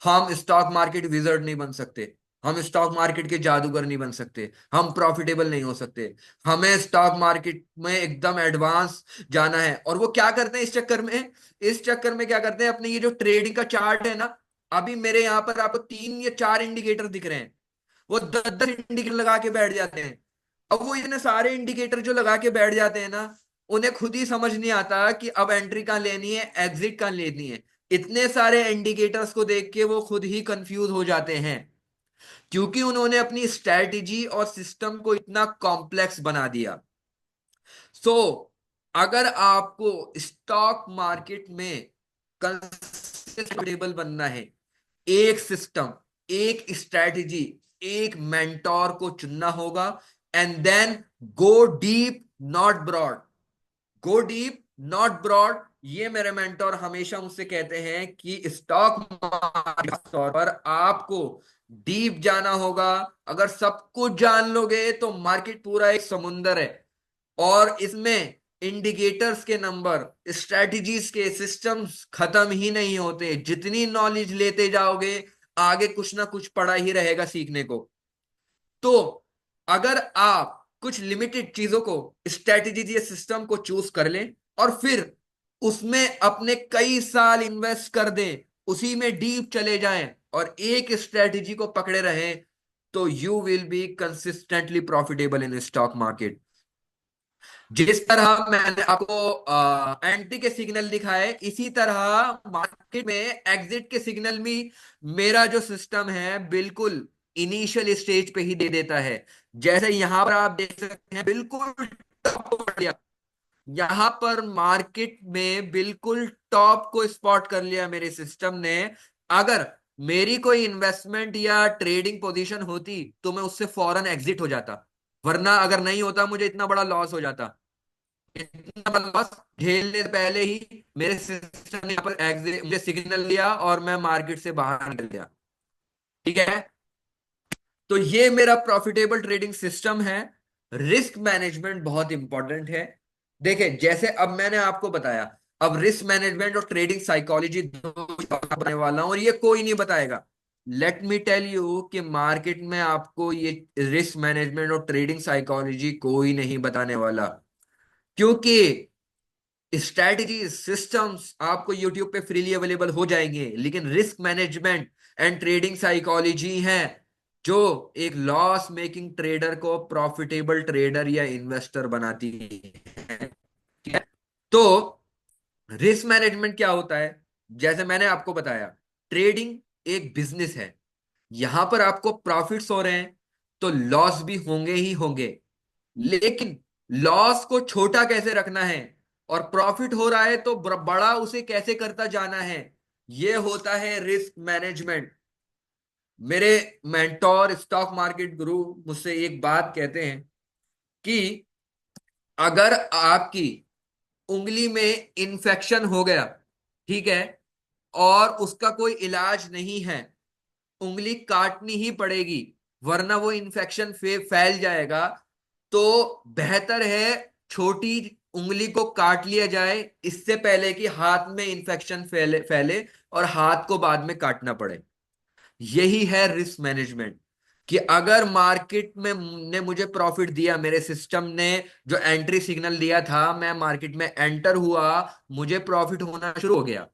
हम स्टॉक मार्केट विजर्ड नहीं बन सकते, हम स्टॉक मार्केट के जादूगर नहीं बन सकते, हम प्रॉफिटेबल नहीं हो सकते। हमें स्टॉक मार्केट में एकदम एडवांस जाना है। और वो क्या करते हैं इस चक्कर में क्या करते हैं, अपने ये जो ट्रेडिंग का चार्ट है ना, अभी मेरे यहाँ पर आपको 3 या 4 इंडिकेटर दिख रहे हैं, वो 10 10 इंडिकेटर लगा के बैठ जाते हैं। अब वो इतने सारे इंडिकेटर जो लगा के बैठ जाते हैं ना, उन्हें खुद ही समझ नहीं आता कि अब एंट्री कहाँ लेनी है, एग्जिट कहाँ लेनी है। इतने सारे इंडिकेटर्स को देख के वो खुद ही कंफ्यूज हो जाते हैं, क्योंकि उन्होंने अपनी स्ट्रेटजी और सिस्टम को इतना कॉम्प्लेक्स बना दिया। सो अगर आपको स्टॉक मार्केट में कंसिस्टेबल बनना है, एक सिस्टम, एक स्ट्रेटजी, एक मेंटोर को चुनना होगा। And then go deep not broad, go deep not broad. ये मेरे मेंटोर हमेशा मुझसे कहते हैं कि स्टॉक मार्केट तौर पर आपको डीप जाना होगा। अगर सब कुछ जान लोगे तो मार्केट पूरा एक समुंदर है, और इसमें इंडिकेटर्स के नंबर, स्ट्रेटजीज के सिस्टम्स खत्म ही नहीं होते। जितनी नॉलेज लेते जाओगे, आगे कुछ ना कुछ पड़ा ही रहेगा सीखने को। तो अगर आप कुछ लिमिटेड चीजों को, स्ट्रेटजीज या सिस्टम को चूज कर लें, और फिर उसमें अपने कई साल इन्वेस्ट कर दें, उसी में डीप चले जाएं और एक स्ट्रेटजी को पकड़े रहें, तो you will B consistently profitable in stock market. जिस तरह मैंने आपको एंट्री के सिग्नल दिखाए, इसी तरह मार्केट में एग्जिट के सिग्नल भी मेरा जो सिस्टम है बिल्कुल इनिशियल स्टेज पे ही दे देता है। जैसे यहां पर आप देख सकते हैं, बिल्कुल टॉप को पकड़ लिया। यहां पर मार्केट में बिल्कुल टॉप को स्पॉट कर लिया मेरे सिस्टम ने। अगर मेरी कोई इन्वेस्टमेंट या ट्रेडिंग पोजीशन होती तो मैं उससे फौरन एग्जिट हो जाता, वरना अगर नहीं होता मुझे इतना बड़ा लॉस हो जाता। इतना बड़ा लॉस झेलने से पहले ही मेरे सिस्टम ने यहाँ पर एग्जिट मुझे सिग्नल दिया और मैं मार्केट से बाहर निकल गया। ठीक है, तो ये मेरा प्रॉफिटेबल ट्रेडिंग सिस्टम है। रिस्क मैनेजमेंट बहुत इंपॉर्टेंट है। देखिए, जैसे अब मैंने आपको बताया, अब रिस्क मैनेजमेंट और ट्रेडिंग साइकोलॉजी दो बताने वाला हूं और ये कोई नहीं बताएगा। लेट मी टेल यू कि मार्केट में आपको ये रिस्क मैनेजमेंट और ट्रेडिंग साइकोलॉजी कोई नहीं बताने वाला, क्योंकि स्ट्रैटेजी सिस्टम्स आपको यूट्यूब पे फ्रीली अवेलेबल हो जाएंगे, लेकिन risk management and trading psychology है जो एक लॉस मेकिंग ट्रेडर को प्रॉफिटेबल ट्रेडर या इन्वेस्टर बनाती है। ठीक है? तो रिस्क मैनेजमेंट क्या होता है? जैसे मैंने आपको बताया, ट्रेडिंग एक बिजनेस है। यहां पर आपको प्रॉफिट्स हो रहे हैं तो लॉस भी होंगे ही होंगे, लेकिन लॉस को छोटा कैसे रखना है और प्रॉफिट हो रहा है तो बड़ा उसे कैसे करता जाना है, यह होता है रिस्क मैनेजमेंट। मेरे मेंटोर स्टॉक मार्केट गुरु मुझसे एक बात कहते हैं कि अगर आपकी उंगली में इन्फेक्शन हो गया, ठीक है, और उसका कोई इलाज नहीं है, उंगली काटनी ही पड़ेगी वरना वो इन्फेक्शन फैल जाएगा, तो बेहतर है छोटी उंगली को काट लिया जाए इससे पहले कि हाथ में इन्फेक्शन फैले फैले और हाथ को बाद में काटना पड़े। यही है रिस्क मैनेजमेंट, कि अगर मार्केट में ने मुझे प्रॉफिट दिया, मेरे सिस्टम ने जो एंट्री सिग्नल दिया था, मैं मार्केट में एंटर हुआ, मुझे प्रॉफिट होना शुरू हो गया,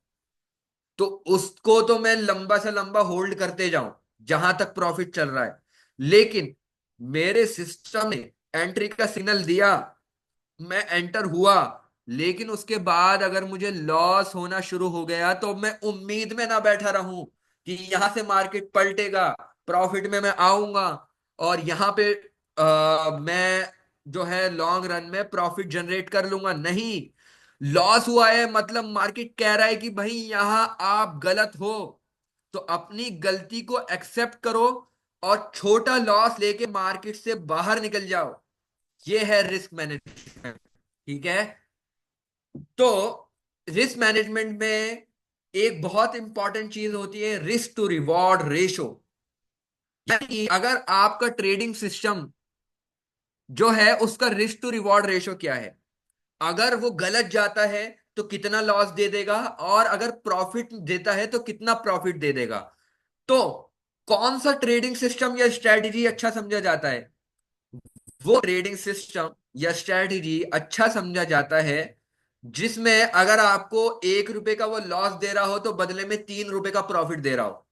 तो उसको तो मैं लंबा से लंबा होल्ड करते जाऊं जहां तक प्रॉफिट चल रहा है। लेकिन मेरे सिस्टम ने एंट्री का सिग्नल दिया, मैं एंटर हुआ, लेकिन उसके बाद अगर मुझे लॉस होना शुरू हो गया तो मैं उम्मीद में ना बैठा रहूं कि यहां से मार्केट पलटेगा, प्रॉफिट में मैं आऊंगा और यहां पे मैं जो है लॉन्ग रन में प्रॉफिट जनरेट कर लूंगा। नहीं, लॉस हुआ है मतलब मार्केट कह रहा है कि भाई यहां आप गलत हो, तो अपनी गलती को एक्सेप्ट करो और छोटा लॉस लेके मार्केट से बाहर निकल जाओ। ये है रिस्क मैनेजमेंट। ठीक है, तो रिस्क मैनेजमेंट में एक बहुत इंपॉर्टेंट चीज होती है रिस्क टू रिवॉर्ड रेशो। यानी कि अगर आपका ट्रेडिंग सिस्टम जो है उसका रिस्क टू रिवॉर्ड रेशो क्या है, अगर वो गलत जाता है तो कितना लॉस दे देगा और अगर प्रॉफिट देता है तो कितना प्रॉफिट दे देगा। तो कौन सा ट्रेडिंग सिस्टम या स्ट्रेटजी अच्छा समझा जाता है? वो ट्रेडिंग सिस्टम या स्ट्रेटजी अच्छा समझा जाता है जिसमें अगर आपको 1 रुपए का वो लॉस दे रहा हो तो बदले में 3 रुपए का प्रॉफिट दे रहा हो।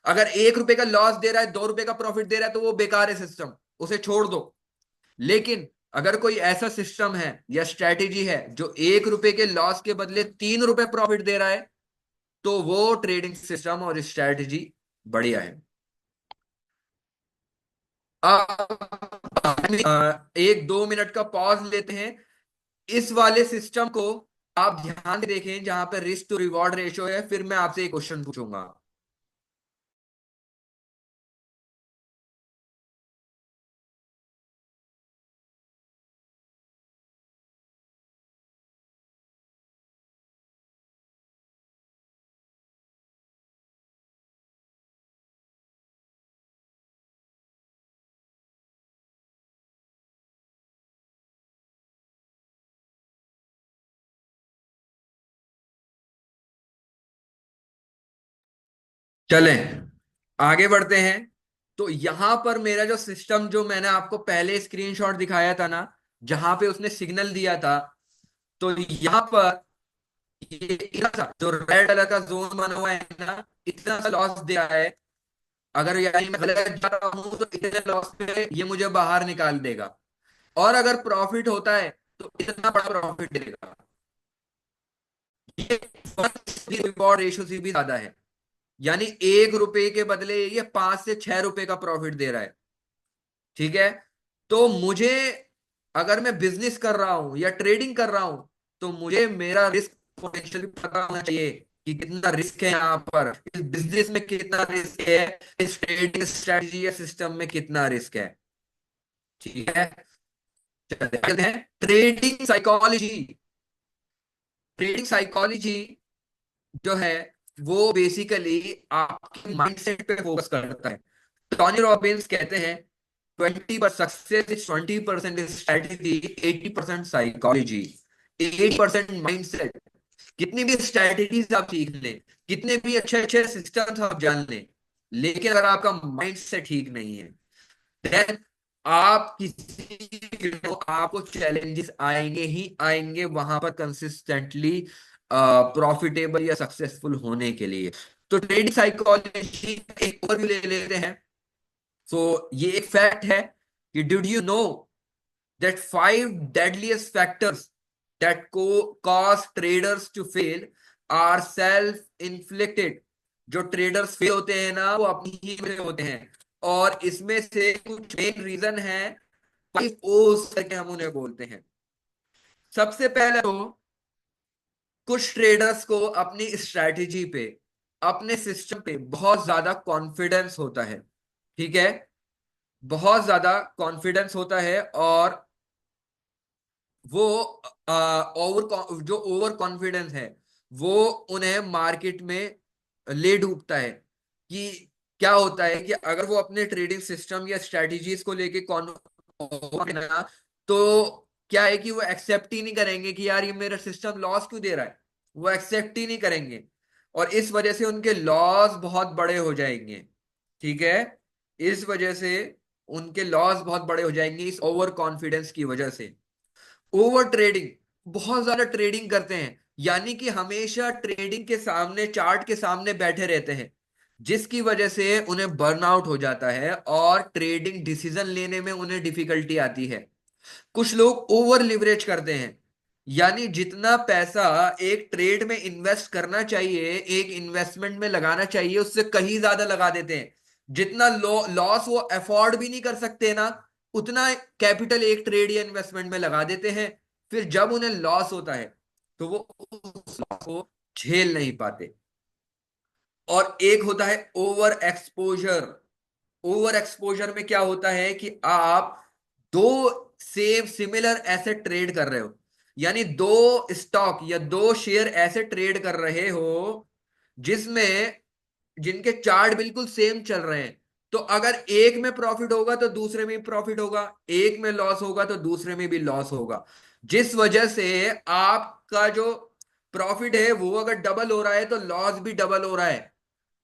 अगर 1 रुपए का लॉस दे रहा है, 2 रुपए का प्रॉफिट दे रहा है, तो वो बेकार है सिस्टम, उसे छोड़ दो। लेकिन अगर कोई ऐसा सिस्टम है या स्ट्रेटेजी है जो 1 रुपए के लॉस के बदले 3 रुपए प्रॉफिट दे रहा है, तो वो ट्रेडिंग सिस्टम और स्ट्रेटेजी बढ़िया है। अब 1-2 मिनट का पॉज लेते हैं। इस वाले सिस्टम को आप ध्यान से देखें जहां पर रिस्क टू रिवॉर्ड रेशियो है, फिर मैं आपसे एक क्वेश्चन पूछूंगा। चलें, आगे बढ़ते हैं। तो यहां पर मेरा जो सिस्टम, जो मैंने आपको पहले स्क्रीनशॉट दिखाया था ना, जहां पे उसने सिग्नल दिया था, तो यहां पर ये इतना सा जो रेड कलर का जोन बना हुआ है ना, इतना सा लॉस दिया है। अगर यानी मैं गलत जा रहा हूं तो इतने लॉस पे ये मुझे बाहर निकाल देगा, और अगर प्रॉफिट होता है तो इतना बड़ा प्रॉफिट देगा। ये रिवॉर्ड रेशियो से भी ज्यादा है, यानी 1 रुपए के बदले ये 5 से 6 रुपए का प्रॉफिट दे रहा है। ठीक है, तो मुझे, अगर मैं बिजनेस कर रहा हूं या ट्रेडिंग कर रहा हूं, तो मुझे मेरा रिस्क पोटेंशियल भी पता होना चाहिए कि कितना रिस्क है यहाँ पर, इस बिजनेस में कितना रिस्क है, इस ट्रेडिंग स्ट्रेटजी या सिस्टम में कितना रिस्क है। ठीक है, चलते हैं ट्रेडिंग साइकोलॉजी। ट्रेडिंग साइकोलॉजी जो है वो बेसिकली आपके माइंडसेट पे फोकस करता है। टोनी रॉबिन्स कहते हैं 20% success is 20% strategy, 80% psychology, 80% mindset. कितनी भी स्ट्रेटजीज आप सीख लें, कितने भी अच्छे अच्छे सिस्टम्स आप जान लें, लेकिन अगर आपका माइंडसेट ठीक नहीं है, देन आप किसी फील्ड में आपको चैलेंजेस आएंगे ही आएंगे वहां पर कंसिस्टेंटली प्रॉफिटेबल या सक्सेसफुल होने के लिए। तो ट्रेडिंग साइकोलॉजी एक ओवरव्यू ले लेते हैं। सो ये एक फैक्ट है कि did you know that 5 deadliest factors that cause traders to fail are self inflicted। जो ट्रेडर्स फेल होते हैं ना वो अपनी ही में होते हैं, और इसमें से कुछ मेन रीजन है 5 O's करके हम उन्हें बोलते हैं। सबसे पहले तो कुछ ट्रेडर्स को अपनी स्ट्रैटेजी पे, अपने सिस्टम पे बहुत ज्यादा कॉन्फिडेंस होता है। ठीक है, बहुत ज्यादा कॉन्फिडेंस होता है, और वो जो ओवर कॉन्फिडेंस है वो उन्हें मार्केट में ले डूबता है। कि क्या होता है कि अगर वो अपने ट्रेडिंग सिस्टम या स्ट्रेटजीज को लेके तो क्या है कि वो एक्सेप्ट ही नहीं करेंगे कि यार ये मेरा सिस्टम लॉस क्यों दे रहा है। वो एक्सेप्ट ही नहीं करेंगे, और इस वजह से उनके लॉस बहुत बड़े हो जाएंगे। ठीक है, इस वजह से उनके लॉस बहुत बड़े हो जाएंगे इस ओवर कॉन्फिडेंस की वजह से। ओवर ट्रेडिंग, बहुत ज्यादा ट्रेडिंग करते हैं, यानी कि हमेशा ट्रेडिंग के सामने, चार्ट के सामने बैठे रहते हैं, जिसकी वजह से उन्हें बर्नआउट हो जाता है और ट्रेडिंग डिसीजन लेने में उन्हें डिफिकल्टी आती है। कुछ लोग ओवर लिवरेज करते हैं, यानी जितना पैसा एक ट्रेड में इन्वेस्ट करना चाहिए, एक इन्वेस्टमेंट में लगाना चाहिए, उससे कहीं ज्यादा लगा देते हैं। जितना लॉस वो अफोर्ड भी नहीं कर सकते ना, उतना कैपिटल एक ट्रेड या इन्वेस्टमेंट में लगा देते हैं। फिर जब उन्हें लॉस होता है तो वो उस loss को झेल नहीं पाते। और एक होता है ओवर एक्सपोजर। ओवर एक्सपोजर में क्या होता है कि आप दो सेम सिमिलर एसेट ट्रेड कर रहे हो, यानी दो स्टॉक या दो शेयर ऐसे ट्रेड कर रहे हो जिसमें, जिनके चार्ट बिल्कुल सेम चल रहे हैं। तो अगर एक में प्रॉफिट होगा तो दूसरे में भी प्रॉफिट होगा, एक में लॉस होगा तो दूसरे में भी लॉस होगा, जिस वजह से आपका जो प्रॉफिट है वो अगर डबल हो रहा है तो लॉस भी डबल हो रहा है।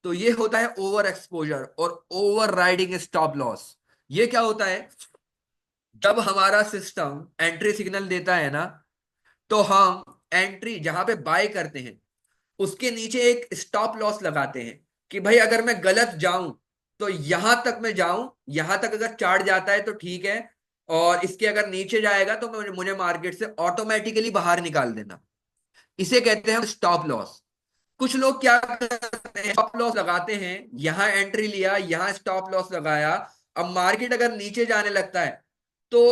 तो ये होता है ओवर एक्सपोजर और ओवर राइडिंग स्टॉप लॉस। ये क्या होता है, जब हमारा सिस्टम एंट्री सिग्नल देता है ना, तो हम एंट्री जहां पे बाय करते हैं उसके नीचे एक स्टॉप लॉस लगाते हैं कि भाई अगर मैं गलत जाऊं तो यहां तक मैं जाऊं, यहां तक अगर चार्ट जाता है तो ठीक है, और इसके अगर नीचे जाएगा तो मुझे मार्केट से ऑटोमेटिकली बाहर निकाल देना। इसे कहते हैं स्टॉप लॉस। कुछ लोग क्या करते हैं, स्टॉप लॉस लगाते हैं, यहां एंट्री लिया, यहां स्टॉप लॉस लगाया। अब मार्केट अगर नीचे जाने लगता है तो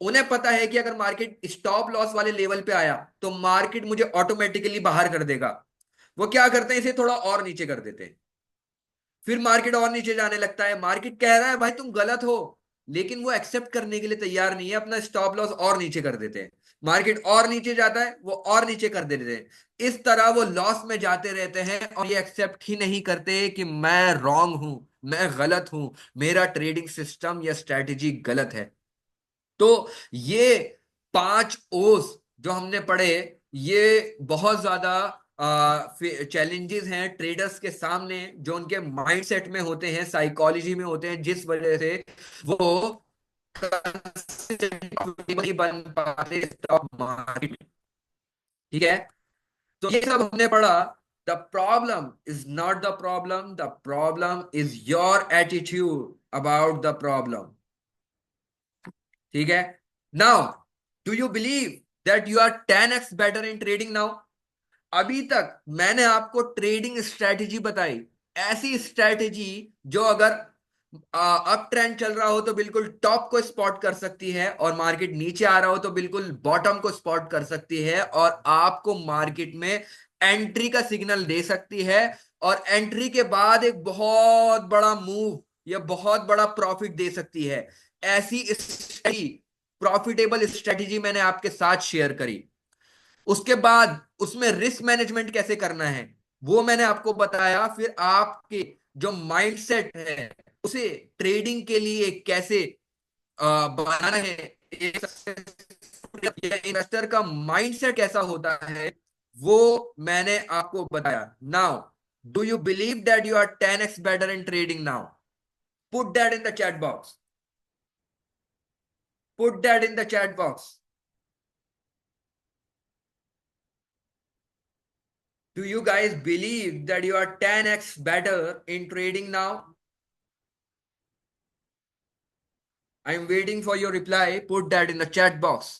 उन्हें पता है कि अगर मार्केट स्टॉप लॉस वाले लेवल पे आया तो मार्केट मुझे ऑटोमेटिकली बाहर कर देगा। वो क्या करते हैं, इसे थोड़ा और नीचे कर देते हैं। फिर मार्केट और नीचे जाने लगता है, मार्केट कह रहा है भाई तुम गलत हो, लेकिन वो एक्सेप्ट करने के लिए तैयार नहीं है, अपना स्टॉप लॉस और नीचे कर देते हैं। मार्केट और नीचे जाता है, वो और नीचे कर देते हैं। इस तरह वो लॉस में जाते रहते हैं और ये एक्सेप्ट ही नहीं करते कि मैं रॉन्ग हूं, मैं गलत हूं, मेरा ट्रेडिंग सिस्टम या स्ट्रेटेजी गलत है। तो ये 5 ओस जो हमने पढ़े, ये बहुत ज्यादा चैलेंजेस हैं ट्रेडर्स के सामने, जो उनके माइंडसेट में होते हैं, साइकोलॉजी में होते हैं, जिस वजह से वो नहीं बन पाते स्टॉक मार्केट में। ठीक है, तो ये सब हमने पढ़ा। The problem is not the problem, the problem is your attitude about the problem. ठीक है, now do you believe that you are 10x better in trading now? अभी तक मैंने आपको ट्रेडिंग स्ट्रेटेजी बताई, ऐसी स्ट्रेटेजी जो अगर अप ट्रेंड चल रहा हो तो बिल्कुल टॉप को स्पॉट कर सकती है, और मार्केट नीचे आ रहा हो तो बिल्कुल बॉटम को स्पॉट कर सकती है, और आपको मार्केट में एंट्री का सिग्नल दे सकती है, और एंट्री के बाद एक बहुत बड़ा मूव या बहुत बड़ा प्रॉफिट दे सकती है। ऐसी प्रॉफिटेबल स्ट्रेटेजी मैंने आपके साथ शेयर करी। उसके बाद उसमें रिस्क मैनेजमेंट कैसे करना है वो मैंने आपको बताया। फिर आपके जो माइंडसेट है उसे ट्रेडिंग के लिए कैसे बनाना है, एक इन्वेस्टर का माइंडसेट कैसा होता है वो मैंने आपको बताया। Now do you believe that you are 10x better in trading now? Put that in the chat box. Put that in the chat box. Do you guys believe that you are 10x better in trading now? I'm waiting for your reply. Put that in the chat box.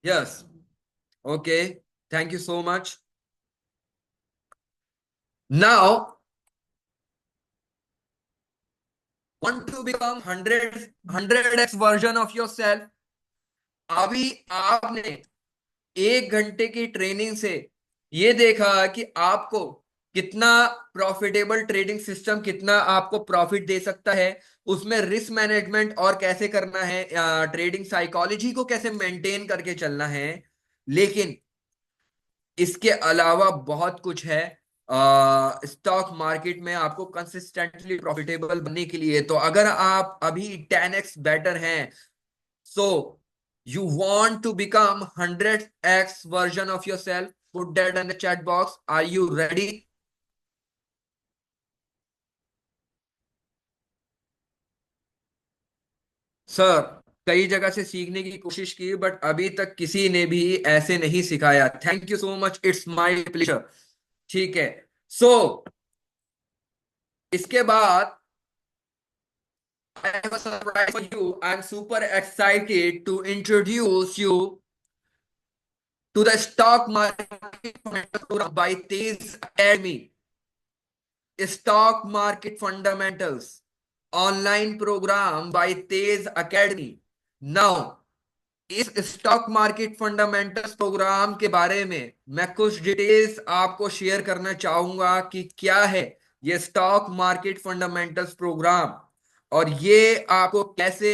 Yes. Okay. Thank you so much. Now, want to become 100x version of yourself? अभी आपने 1 घंटे की ट्रेनिंग से ये देखा कि आपको कितना प्रॉफिटेबल ट्रेडिंग सिस्टम कितना आपको प्रॉफिट दे सकता है, उसमें रिस्क मैनेजमेंट और कैसे करना है, ट्रेडिंग साइकोलॉजी को कैसे मेंटेन करके चलना है। लेकिन इसके अलावा बहुत कुछ है स्टॉक मार्केट में आपको कंसिस्टेंटली प्रॉफिटेबल बनने के लिए। तो अगर आप अभी 10x बेटर हैं, so you want to become 100x version of yourself, put that in the chat box. Are you ready? Sir, कई जगह से सीखने की कोशिश की बट अभी तक किसी ने भी ऐसे नहीं सिखाया। Thank you so much, it's my pleasure. ठीक है। सो इसके बाद I have a surprise for you. I'm super excited to introduce you to the stock market program by Tej Academy. Stock market fundamentals online program by Tej Academy. Now इस स्टॉक मार्केट फंडामेंटल्स प्रोग्राम के बारे में मैं कुछ डिटेल्स आपको शेयर करना चाहूंगा कि क्या है ये स्टॉक मार्केट फंडामेंटल्स प्रोग्राम, और ये आपको कैसे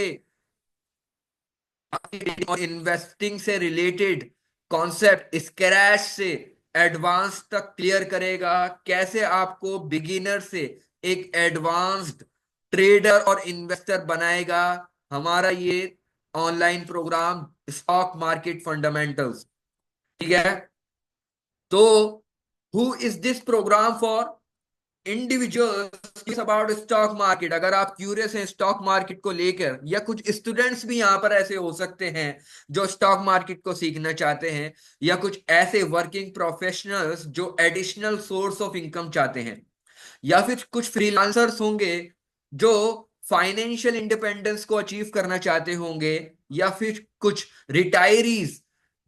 और इन्वेस्टिंग से रिलेटेड कॉन्सेप्ट स्क्रैच से एडवांस तक क्लियर करेगा। कैसे आपको बिगिनर से एक एडवांस्ड ट्रेडर और इन्वेस्टर बनाएगा हमारा ये online program stock market fundamentals. ठीक है। तो who is this program for? Individuals about stock market. अगर आप क्यूरियस हैं स्टॉक मार्केट को लेकर, या कुछ स्टूडेंट्स भी यहां पर ऐसे हो सकते हैं जो स्टॉक मार्केट को सीखना चाहते हैं, या कुछ ऐसे वर्किंग प्रोफेशनल्स जो एडिशनल सोर्स ऑफ इनकम चाहते हैं, या फिर कुछ फ्रीलांसर्स होंगे जो फाइनेंशियल इंडिपेंडेंस को अचीव करना चाहते होंगे, या फिर कुछ रिटायरीज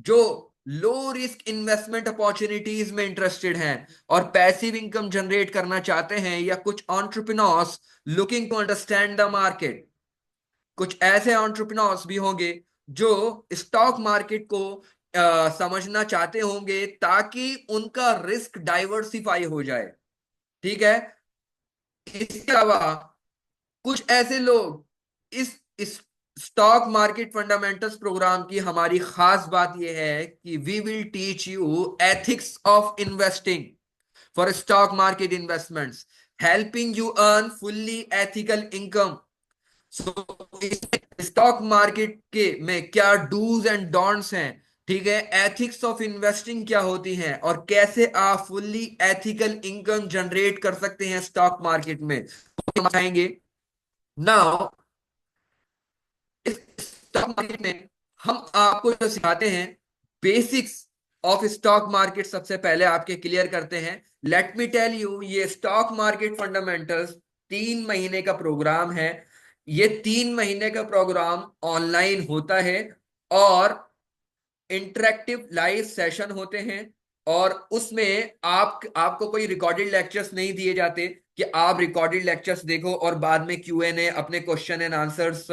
जो लो रिस्क इन्वेस्टमेंट अपॉर्चुनिटीज में इंटरेस्टेड हैं और पैसिव इनकम जनरेट करना चाहते हैं, या कुछ entrepreneurs looking to understand the market. कुछ ऐसे एंटरप्रेन्योर्स भी होंगे जो स्टॉक मार्केट को समझना चाहते होंगे ताकि उनका रिस्क डाइवर्सिफाई हो जाए। ठीक है। इसके अलावा कुछ ऐसे लोग इस स्टॉक मार्केट फंडामेंटल्स प्रोग्राम की हमारी खास बात यह है कि we will teach you ethics of investing for stock market investments, helping you earn fully ethical income. So stock market के में क्या डूज एंड डोंट्स हैं, ठीक है, एथिक्स ऑफ इन्वेस्टिंग क्या होती हैं, और कैसे आप फुल्ली एथिकल इनकम जनरेट कर सकते हैं स्टॉक मार्केट में, हम बताएंगे। नाउ इस स्टॉक मार्केट में हम आपको जो सिखाते हैं बेसिक्स ऑफ स्टॉक मार्केट, सबसे पहले आपके क्लियर करते हैं। लेट मी टेल यू, ये स्टॉक मार्केट फंडामेंटल्स 3 महीने का प्रोग्राम है। ये 3 महीने का प्रोग्राम ऑनलाइन होता है और इंटरेक्टिव लाइव सेशन होते हैं। और उसमें आपको कोई रिकॉर्डेड लेक्चर्स नहीं दिए जाते कि आप रिकॉर्डेड लेक्चर्स देखो और बाद में Q&A अपने क्वेश्चन एंड आंसर्स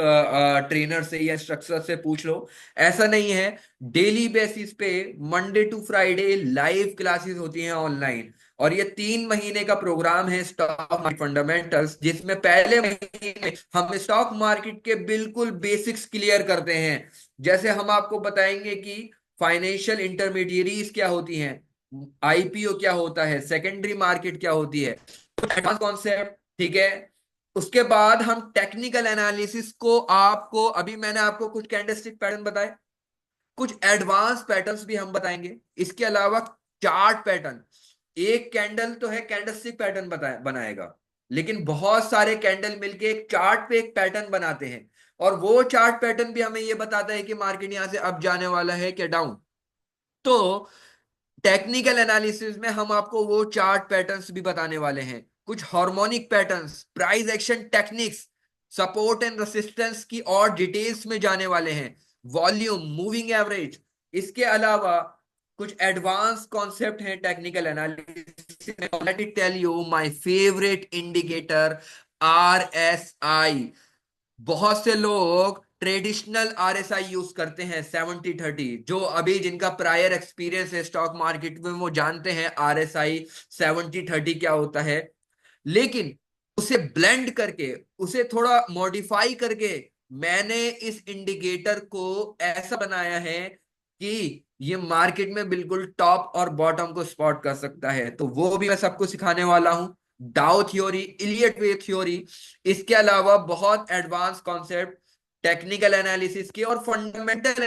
ट्रेनर से या इंस्ट्रक्टर से पूछ लो। ऐसा नहीं है। डेली बेसिस पे Monday to Friday live classes होती हैं ऑनलाइन। और ये 3 महीने का प्रोग्राम है स्टॉक मार्केट फंडामेंटल्स, जिसमें पहले महीने में हम स्टॉक मार्केट के बिल्कुल बेसिक्स क्लियर करते हैं। जैसे हम आपको बताएंगे कि फाइनेंशियल इंटरमीडियरीज क्या होती हैं, आईपीओ क्या होता है, सेकेंडरी मार्केट क्या होती है, एडवांस कॉन्सेप्ट। ठीक है। उसके बाद हम टेक्निकल एनालिसिस को आपको, अभी मैंने आपको कुछ कैंडलस्टिक पैटर्न बताए, कुछ एडवांस पैटर्न्स भी हम बताएंगे। इसके अलावा चार्ट पैटर्न, एक कैंडल तो है कैंडलस्टिक पैटर्न बनाएगा, लेकिन बहुत सारे कैंडल मिलके एक चार्ट पे एक पैटर्न बनाते हैं। और वो चार्ट पैटर्न भी हमें ये बताता है कि मार्केट यहां से अप जाने वाला है क्या डाउन। तो टेक्निकल एनालिसिस में हम आपको वो चार्ट पैटर्न्स भी बताने वाले हैं, कुछ harmonic patterns, price action techniques, support and resistance की और डिटेल्स में जाने वाले हैं, वॉल्यूम, मूविंग एवरेज। इसके अलावा कुछ एडवांस कॉन्सेप्ट हैं टेक्निकल एनालिसिस में। Let me tell you my favourite indicator, RSI। बहुत से लोग ट्रेडिशनल RSI यूज करते हैं 70-30, जो अभी जिनका प्रायर एक्सपीरियंस है स्टॉक मार्केट में वो जानते हैं RSI 70-30 क्या होता है। लेकिन उसे ब्लेंड करके, उसे थोड़ा मॉडिफाई करके मैंने इस इंडिकेटर को ऐसा बनाया है कि ये मार्केट में बिल्कुल टॉप और बॉटम को स्पॉट कर सकता है। तो वो भी मैं सबको सिखाने वाला हूं। डाउ थ्योरी, इलियट वे थ्योरी, इसके अलावा बहुत एडवांस कॉन्सेप्ट टेक्निकल एनालिसिस के और फंडामेंटल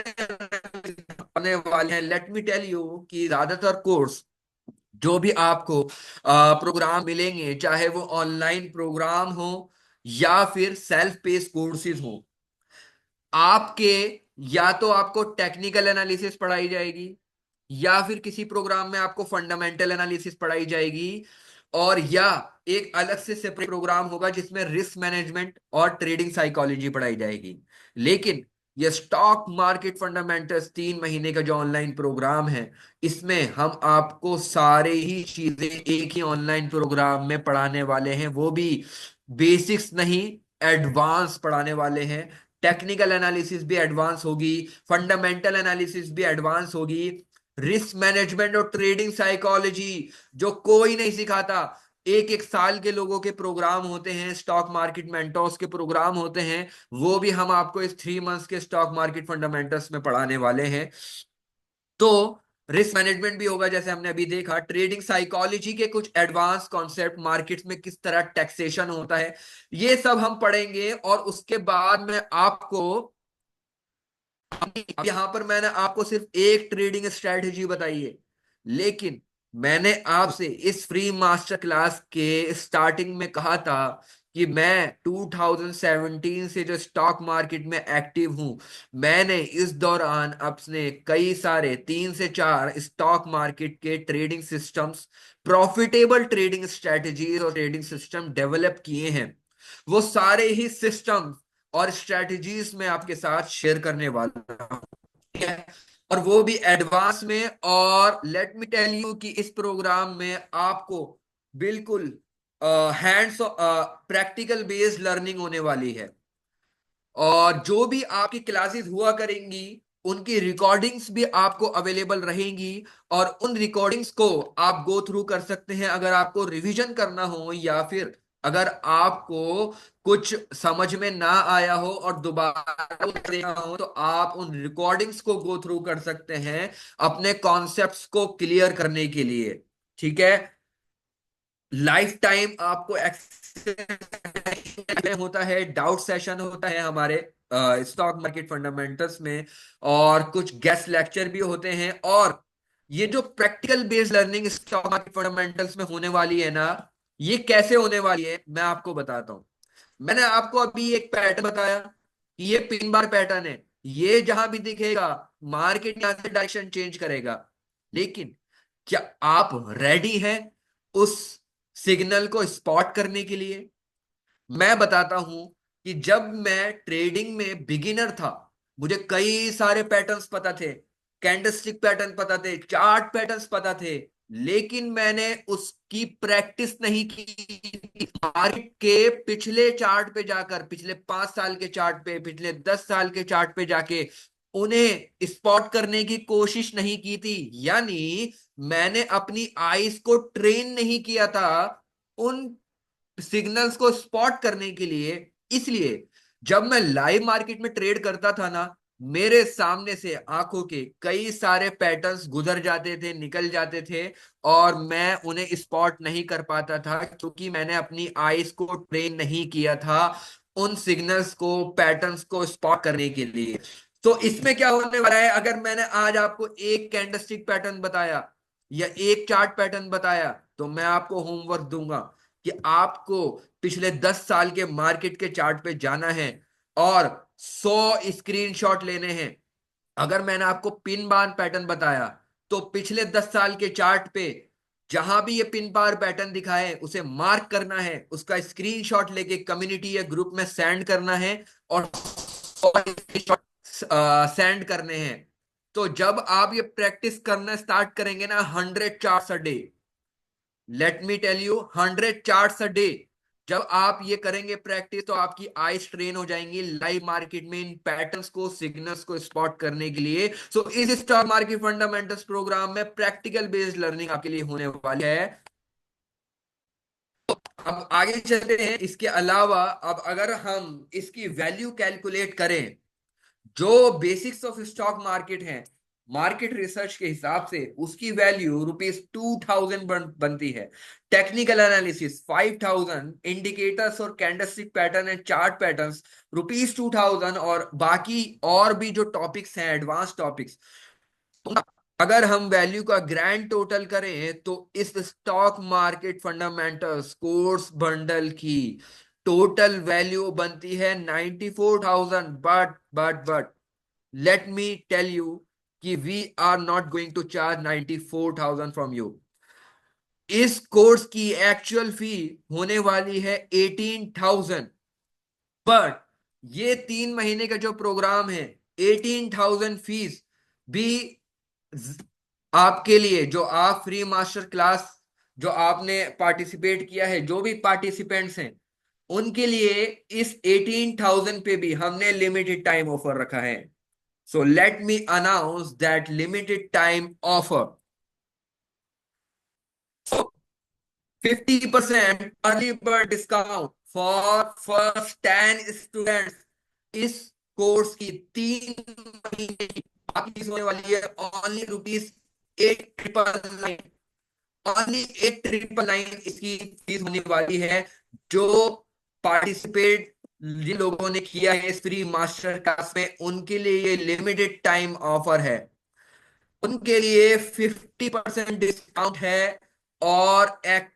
आने वाले हैं। लेट मी टेल यू कि ज्यादातर कोर्स जो भी आपको प्रोग्राम मिलेंगे, चाहे वो ऑनलाइन प्रोग्राम हो या फिर सेल्फ पेस कोर्सेज हो, आपके या तो आपको टेक्निकल एनालिसिस पढ़ाई जाएगी या फिर किसी प्रोग्राम में आपको फंडामेंटल एनालिसिस पढ़ाई जाएगी, और या एक अलग से सेपरेट प्रोग्राम होगा जिसमें रिस्क मैनेजमेंट और ट्रेडिंग साइकोलॉजी पढ़ाई जाएगी। लेकिन ये स्टॉक मार्केट फंडामेंटल्स 3 महीने का जो ऑनलाइन प्रोग्राम है, इसमें हम आपको सारे ही चीजें एक ही ऑनलाइन प्रोग्राम में पढ़ाने वाले हैं, वो भी बेसिक्स नहीं, एडवांस पढ़ाने वाले हैं। टेक्निकल एनालिसिस भी एडवांस होगी, फंडामेंटल एनालिसिस भी एडवांस होगी, रिस्क मैनेजमेंट और ट्रेडिंग साइकोलॉजी जो कोई नहीं सिखाता। एक एक साल के लोगों के प्रोग्राम होते हैं, स्टॉक मार्केट मेंटोर्स के प्रोग्राम होते हैं, वो भी हम आपको इस 3 मंथ्स के स्टॉक मार्केट फंडामेंटल्स में पढ़ाने वाले हैं। तो रिस्क मैनेजमेंट भी होगा जैसे हमने अभी देखा, ट्रेडिंग साइकोलॉजी के कुछ एडवांस कॉन्सेप्ट, मार्केट्स में किस तरह टैक्सेशन होता है, ये सब हम पढ़ेंगे। और उसके बाद में आपको, अब यहां पर मैंने आपको सिर्फ एक ट्रेडिंग स्ट्रेटजी बताई है, लेकिन मैंने आपसे इस फ्री मास्टर क्लास के स्टार्टिंग में कहा था कि मैं 2017 से जो स्टॉक मार्केट में एक्टिव हूं, मैंने इस दौरान अपने कई सारे 3 से 4 स्टॉक मार्केट के trading systems, profitable trading strategies और ट्रेडिंग सिस्टम डेवलप किए हैं। वो सारे ही सिस्टम और स्ट्रेटजीज में आपके साथ शेयर करने वाला हूं। ठीक है। और वो भी एडवांस में। और लेट मी टेल यू कि इस प्रोग्राम में आपको बिल्कुल हैंड्स प्रैक्टिकल बेस्ड लर्निंग होने वाली है। और जो भी आपकी क्लासेस हुआ करेंगी, उनकी रिकॉर्डिंग्स भी आपको अवेलेबल रहेंगी। और उन रिकॉर्डिंग्स को आप गो थ्रू कर सकते हैं अगर आपको रिवीजन करना हो, या फिर अगर आपको कुछ समझ में ना आया हो और दोबारा देखना हो, तो आप उन रिकॉर्डिंग्स को गो थ्रू कर सकते हैं अपने कॉन्सेप्ट्स को क्लियर करने के लिए। ठीक है। लाइफ टाइम आपको एक्सेस होता है, डाउट सेशन होता है हमारे स्टॉक मार्केट फंडामेंटल्स में, और कुछ गेस्ट लेक्चर भी होते हैं। और ये जो practical based learning stock market fundamentals में होने वाली है ना, ये कैसे होने वाली है मैं आपको बताता हूँ। मैंने आपको अभी एक पैटर्न बताया कि ये पिन बार पैटर्न है, ये जहां भी दिखेगा मार्केट यहां से डायरेक्शन चेंज करेगा। लेकिन क्या आप रेडी हैं उस सिग्नल को स्पॉट करने के लिए? मैं बताता हूं कि जब मैं ट्रेडिंग में बिगिनर था, मुझे कई सारे पैटर्न्स पता थे, कैंडलस्टिक पैटर्न पता थे, चार्ट पैटर्न्स पता थे, लेकिन मैंने उसकी प्रैक्टिस नहीं की। मार्केट के पिछले चार्ट पे जाकर, पिछले 5 साल के चार्ट पे, पिछले 10 साल के चार्ट पे जाके उन्हें स्पॉट करने की कोशिश नहीं की थी। यानी मैंने अपनी आईज को ट्रेन नहीं किया था उन सिग्नल्स को स्पॉट करने के लिए। इसलिए जब मैं लाइव मार्केट में ट्रेड करता था ना, मेरे सामने से आंखों के कई सारे पैटर्न्स गुजर जाते थे, निकल जाते थे, और मैं उन्हें स्पॉट नहीं कर पाता था क्योंकि मैंने अपनी आईज को ट्रेन नहीं किया था उन सिग्नल्स को, पैटर्न्स को स्पॉट करने के लिए। तो इसमें क्या होने वाला है, अगर मैंने आज आपको एक कैंडलस्टिक पैटर्न बताया या एक चार्ट पैटर्न बताया, तो मैं आपको होमवर्क दूंगा कि आपको पिछले 10 साल के मार्केट के चार्ट पे जाना है और 100 स्क्रीनशॉट लेने हैं। अगर मैंने आपको पिन बार पैटर्न बताया, तो पिछले 10 साल के चार्ट पे जहां भी ये पिन बार पैटर्न दिखा है उसे मार्क करना है, उसका स्क्रीनशॉट लेके कम्युनिटी या ग्रुप में सेंड करना है, और सेंड करने हैं। तो जब आप ये प्रैक्टिस करना स्टार्ट करेंगे ना, 100 charts a day, let me tell you, 100 charts a day, जब आप ये करेंगे प्रैक्टिस, तो आपकी आईज ट्रेन हो जाएंगी लाइव मार्केट में इन पैटर्न्स को, सिग्नल्स को स्पॉट करने के लिए। सो इस स्टॉक मार्केट फंडामेंटल्स प्रोग्राम में प्रैक्टिकल बेस्ड लर्निंग आपके लिए होने वाली है। अब आगे चलते हैं। इसके अलावा अब अगर हम इसकी वैल्यू कैलकुलेट करें, जो बेसिक्स ऑफ स्टॉक मार्केट है, मार्केट रिसर्च के हिसाब से उसकी वैल्यू ₹2000 बनती है। टेक्निकल एनालिसिस 5000, इंडिकेटर्स और candlestick pattern and chart patterns ₹2000, और बाकी और भी जो टॉपिक्स हैं, एडवांस टॉपिक्स, अगर हम वैल्यू का ग्रैंड टोटल करें तो इस stock market fundamentals course bundle की टोटल वैल्यू बनती है 94,000। But let me tell you कि we are not going to charge 94,000 from you। इस कोर्स की एक्चुअल फी होने वाली है 18,000। बट ये 3 महीने का जो प्रोग्राम है, 18,000 फीस भी आपके लिए, जो आप फ्री मास्टर क्लास जो आपने पार्टिसिपेट किया है, जो भी पार्टिसिपेंट्स हैं उनके लिए इस 18,000 पे भी हमने लिमिटेड टाइम ऑफर रखा है। So let me announce that limited time offer. So 50% early bird discount for first 10 students। इस कोर्स की 3 महीने की बाकी फीस होने वाली है ओनली ₹8,999। ओनली 8,999 इसकी फीस होने वाली है। जो पार्टिसिपेट जिन लोगों ने किया है इस फ्री मास्टर क्लास में, उनके लिए ये लिमिटेड टाइम ऑफर है। उनके लिए 50% डिस्काउंट है, और एक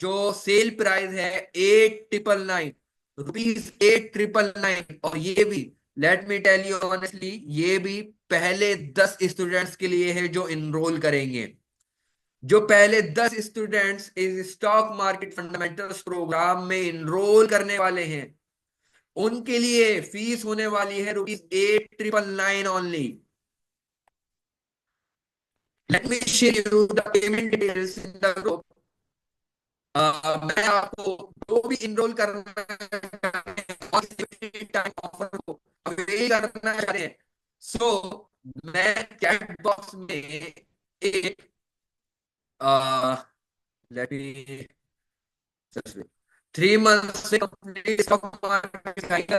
जो सेल प्राइस है 8,999, ₹8,999। और ये भी, let me tell you honestly, ये भी पहले 10 स्टूडेंट्स के लिए है जो इनरोल करेंगे। जो पहले 10 स्टूडेंट्स इस स्टॉक मार्केट फंडामेंटल्स प्रोग्राम में इनरोल करने वाले हैं, उनके लिए फीस होने वाली है ₹8,999 only. Let me share you the payment details in the group। मैं आपको जो भी इनरोल करना है और टाइम ऑफर को अवेल करना चाह रहे हैं, सो मैं चैट बॉक्स में एक लेट मी 3 मंथ से कंप्लीट स्टॉक मार्केट सिखाएगा।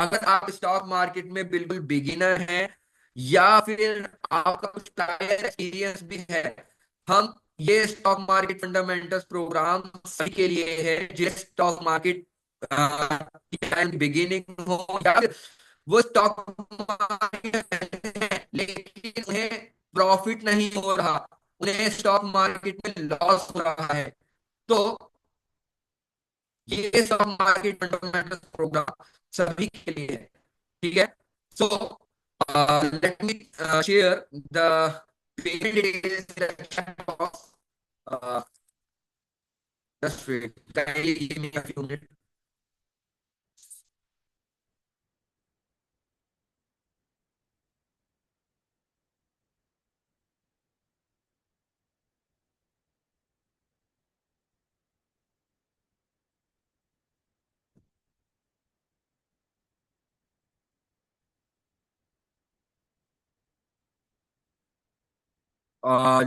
अगर आप स्टॉक मार्केट में बिल्कुल बिगिनर हैं, या फिर आपका कुछ प्रायर एक्सपीरियंस भी है, हम ये स्टॉक मार्केट फंडामेंटल्स प्रोग्राम सभी के लिए है जिस स्टॉक मार्केट की बिगिनिंग हो, या फिर वो स्टॉक मार्केट है लेकिन उन्हें प्रॉफिट नहीं हो रहा, उन्हें स्टॉक मार्केट में लॉस हो रहा है। तो ये सब मार्केट फंडामेंटल प्रोग्राम सभी के लिए है। ठीक है। So let me share the payment details in the chat box. Just wait, kindly give me a few minute.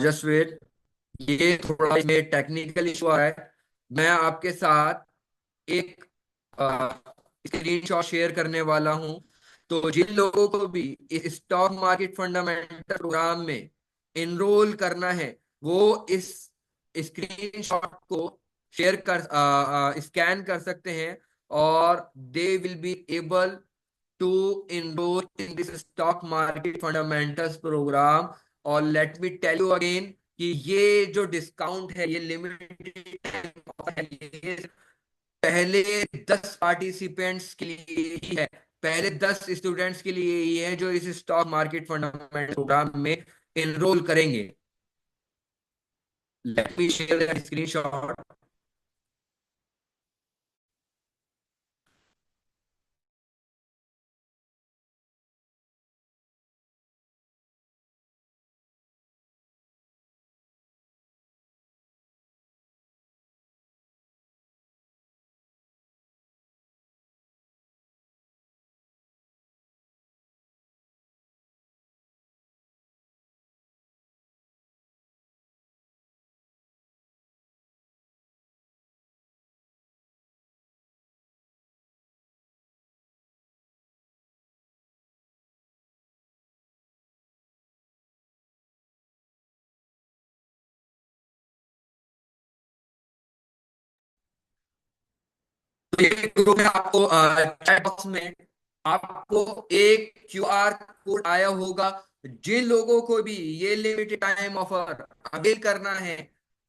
Just wait, ये थोड़ा इसमें टेक्निकल इशू आ रहा है। मैं आपके साथ एक स्क्रीन शॉट शेयर करने वाला हूं। तो जिन लोगों को भी इस स्टॉक मार्केट फंडामेंटल प्रोग्राम में इनरोल करना है, वो इस स्क्रीन शॉट को शेयर कर स्कैन कर सकते हैं, और they will be able to enrol in this stock market fundamentals programme. और let me tell you again कि ये जो डिस्काउंट है ये लिमिटेड है, ये पहले 10 पार्टिसिपेंट्स के लिए ही है, पहले 10 स्टूडेंट्स के लिए ही है जो इस स्टॉक मार्केट फंडामेंटल प्रोग्राम में एनरोल करेंगे। Late me share that screenshot. तो ये ग्रुप में आपको चैट बॉक्स में आपको एक क्यूआर कोड आया होगा। जिन लोगों को भी ये लिमिटेड टाइम ऑफर अवेल करना है,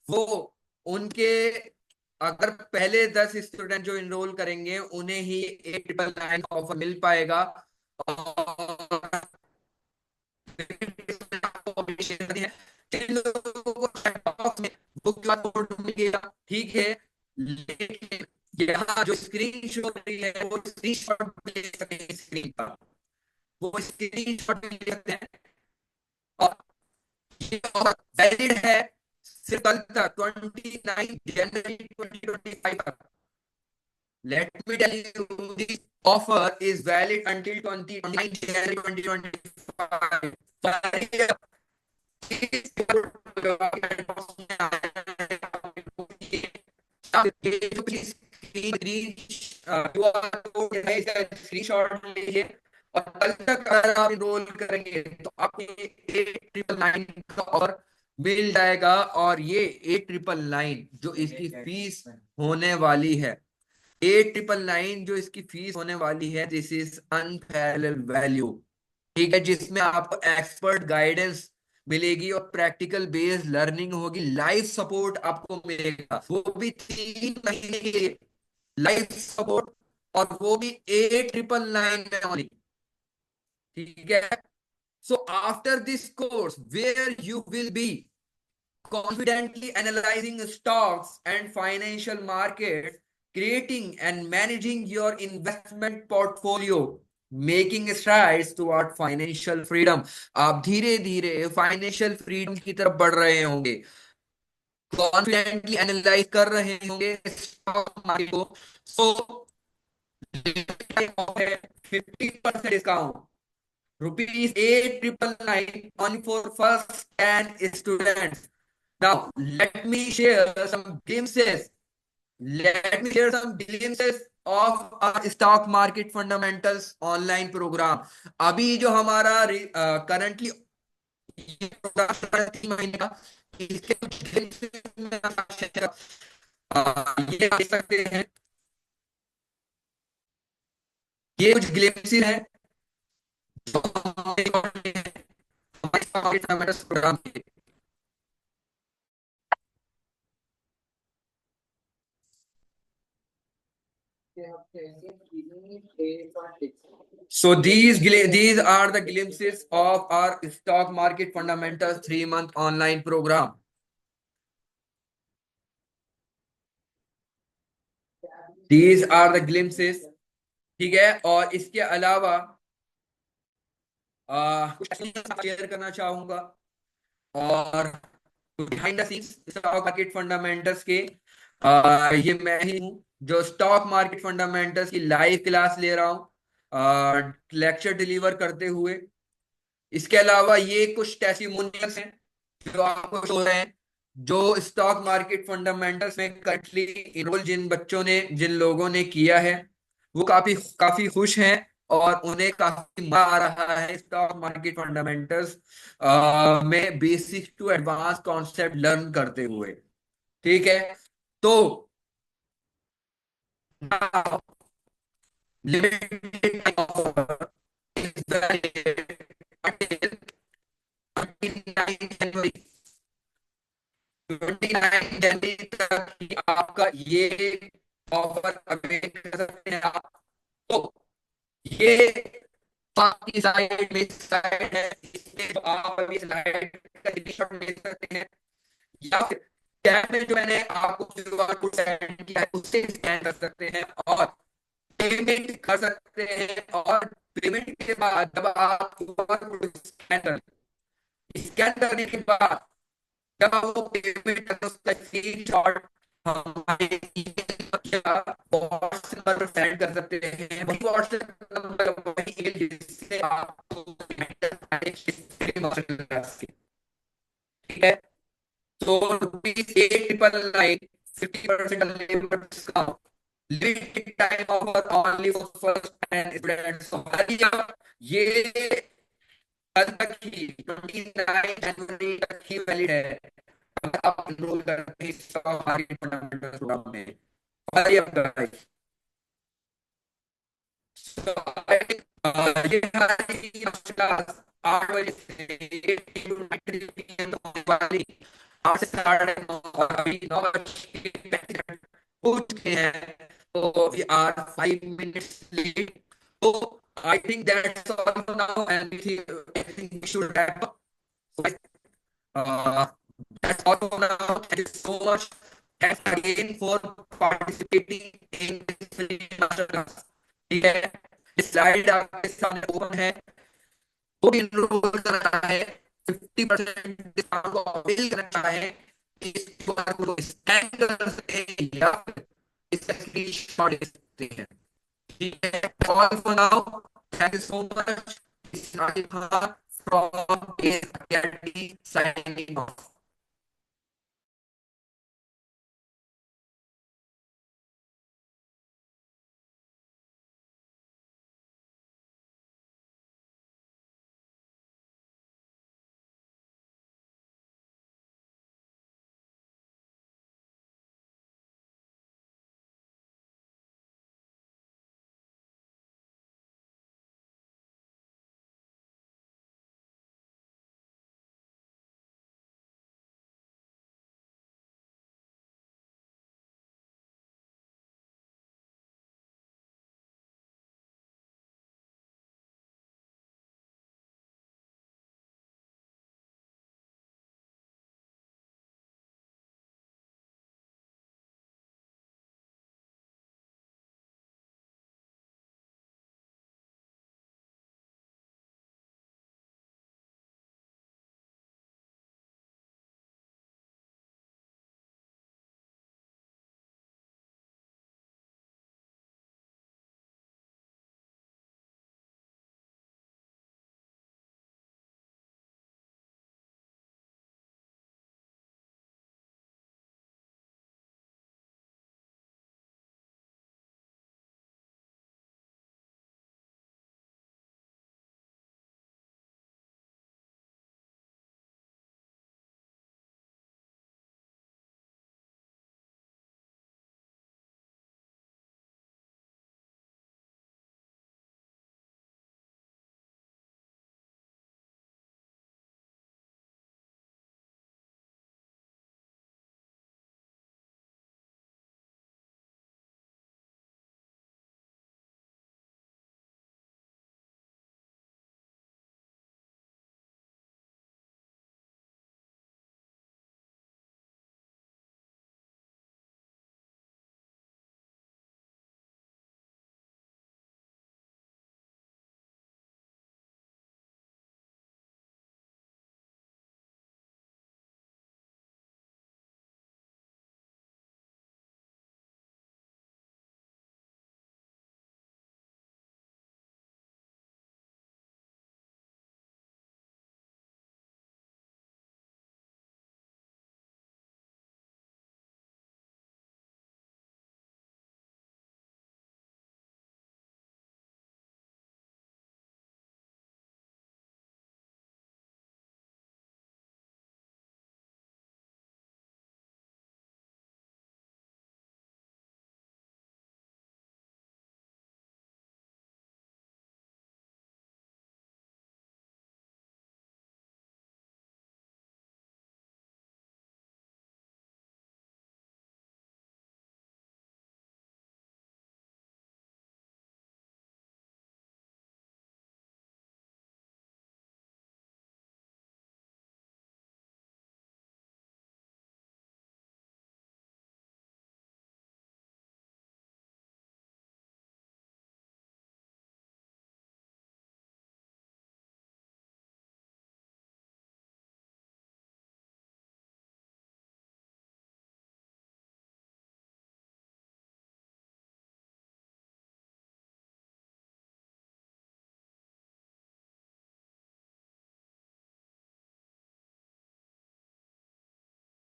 वो उनके, अगर पहले 10 स्टूडेंट जो इनरोल करेंगे उन्हें ही 899 का ऑफर मिल पाएगा। और आपको अभी शेयर कर दिया है। जिन लोगों को chat box में वो क्यूआर कोड मिल गया, ठीक है, लेकिन यहाँ जो स्क्रीन शॉट है वो स्क्रीन शॉट ले सकते हैं, स्क्रीन का वो स्क्रीन शॉट ले सकते हैं। और ये ऑफर वैलिड है सिर्फ कल तक, 29 जनवरी 2025 तक। Let me tell you, this offer is valid until 29 January 2025। Screenshot लीजिए, और कल तक अगर आप इनरोल करेंगे तो आपको 899 का ऑफर मिल जाएगा। और ये 899 जो इसकी फीस होने वाली है, 899 जो इसकी फीस होने वाली है, दिस इज अनपैरेलल वैल्यू। ठीक है, जिसमें आपको एक्सपर्ट गाइडेंस मिलेगी और प्रैक्टिकल बेस्ड लर्निंग होगी, लाइव सपोर्ट आपको मिलेगा, वो भी 3 महीने के लिए लाइव सपोर्ट, और वो भी 899 में only। ठीक है। So after this course where you will be confidently analyzing stocks and financial markets, creating and managing your investment portfolio, making strides toward financial freedom। आप धीरे धीरे फाइनेंशियल फ्रीडम की तरफ बढ़ रहे होंगे, कॉन्फिडेंटली एनालाइज कर रहे होंगे स्टॉक मार्केट को। सो 50% discount, ₹899 only for first 10 students। Now, let me share some glimpses. Let me share some glimpses of our stock market fundamentals online program। अभी जो हमारा करंटली प्रोग्राम चल रहा है 3 महीने का, इसके कुछ glimpses में आप ये देख सकते हैं। ये कुछ glimpses हैं जो हमारे हमारे fundamentals प्रोग्राम के। So these are the glimpses of our stock market fundamentals 3 month online program। These are the glimpses। ठीक है, और इसके अलावा कुछ शेयर करना चाहूंगा। और behind the scenes stock market fundamentals के, ये मैं ही हूँ जो स्टॉक मार्केट फंडामेंटल्स की लाइव क्लास ले रहा हूँ, लेक्चर डिलीवर करते हुए। इसके अलावा ये कुछ टेस्टिमोनियल्स हैं जो आपको शो रहे हैं, जो स्टॉक मार्केट फंडामेंटल्स में करंटली इनरोल जिन बच्चों ने, जिन लोगों ने किया है, वो काफी काफी खुश हैं और उन्हें काफी मजा आ रहा है स्टॉक मार्केट फंडामेंटल्स में basic to advance concept learn करते हुए। ठीक है। तो limited offer is until 29 January. 29 जनवरी तक ही आपका ये ऑफर अवेल कर सकते हैं आप। तो ये आपकी साइड में साइड है, इसमें जो आप अभी स्लाइड का स्क्रीनशॉट ले सकते हैं, या फिर टैब में जो मैंने आपको क्यूआर कोड सेंड किया है उससे स्कैन कर सकते हैं और पेमेंट कर सकते हैं। और पेमेंट के बाद जब आप क्यूआर कोड स्कैन करने के बाद जब वो पेमेंट करते हैं, उसका स्क्रीनशॉट हमारे ईमेल या व्हाट्सएप पर सेंड कर सकते हैं। वही व्हाट्सएप नंबर, वही ईमेल जिससे आपको ठीक है। तो ₹899, 50% discount, limited time offer only for first time students. हमारी ये कल तक ही 29 जनवरी तक ही वैलिड है। अगर आप एनरोल करते हैं स्टॉक मार्केट फंडामेंटल प्रोग्राम में। हमारी अपडेट ये हमारी क्लास 8 बजे से 8 to 9 PM होने वाली। 8 से 9:30 और अभी 9 बजे हो चुके हैं, तो वी आर 5 minutes लेट। तो I think that's all for now and I think we should wrap up. Uh, that's all for now. Thank you so much. Thanks again for participating in this free masterclass. ठीक है, स्लाइड आपके सामने ओपन है। वो इनरोल करना है, 50% डिस्काउंट को अवेल करना है। इस बार को स्कैन कर सकते हैं या इसका स्क्रीनशॉट ले सकते हैं। ठीक है, all for now. Thank you so much. This is Rajiv Khan from AS Academy signing off.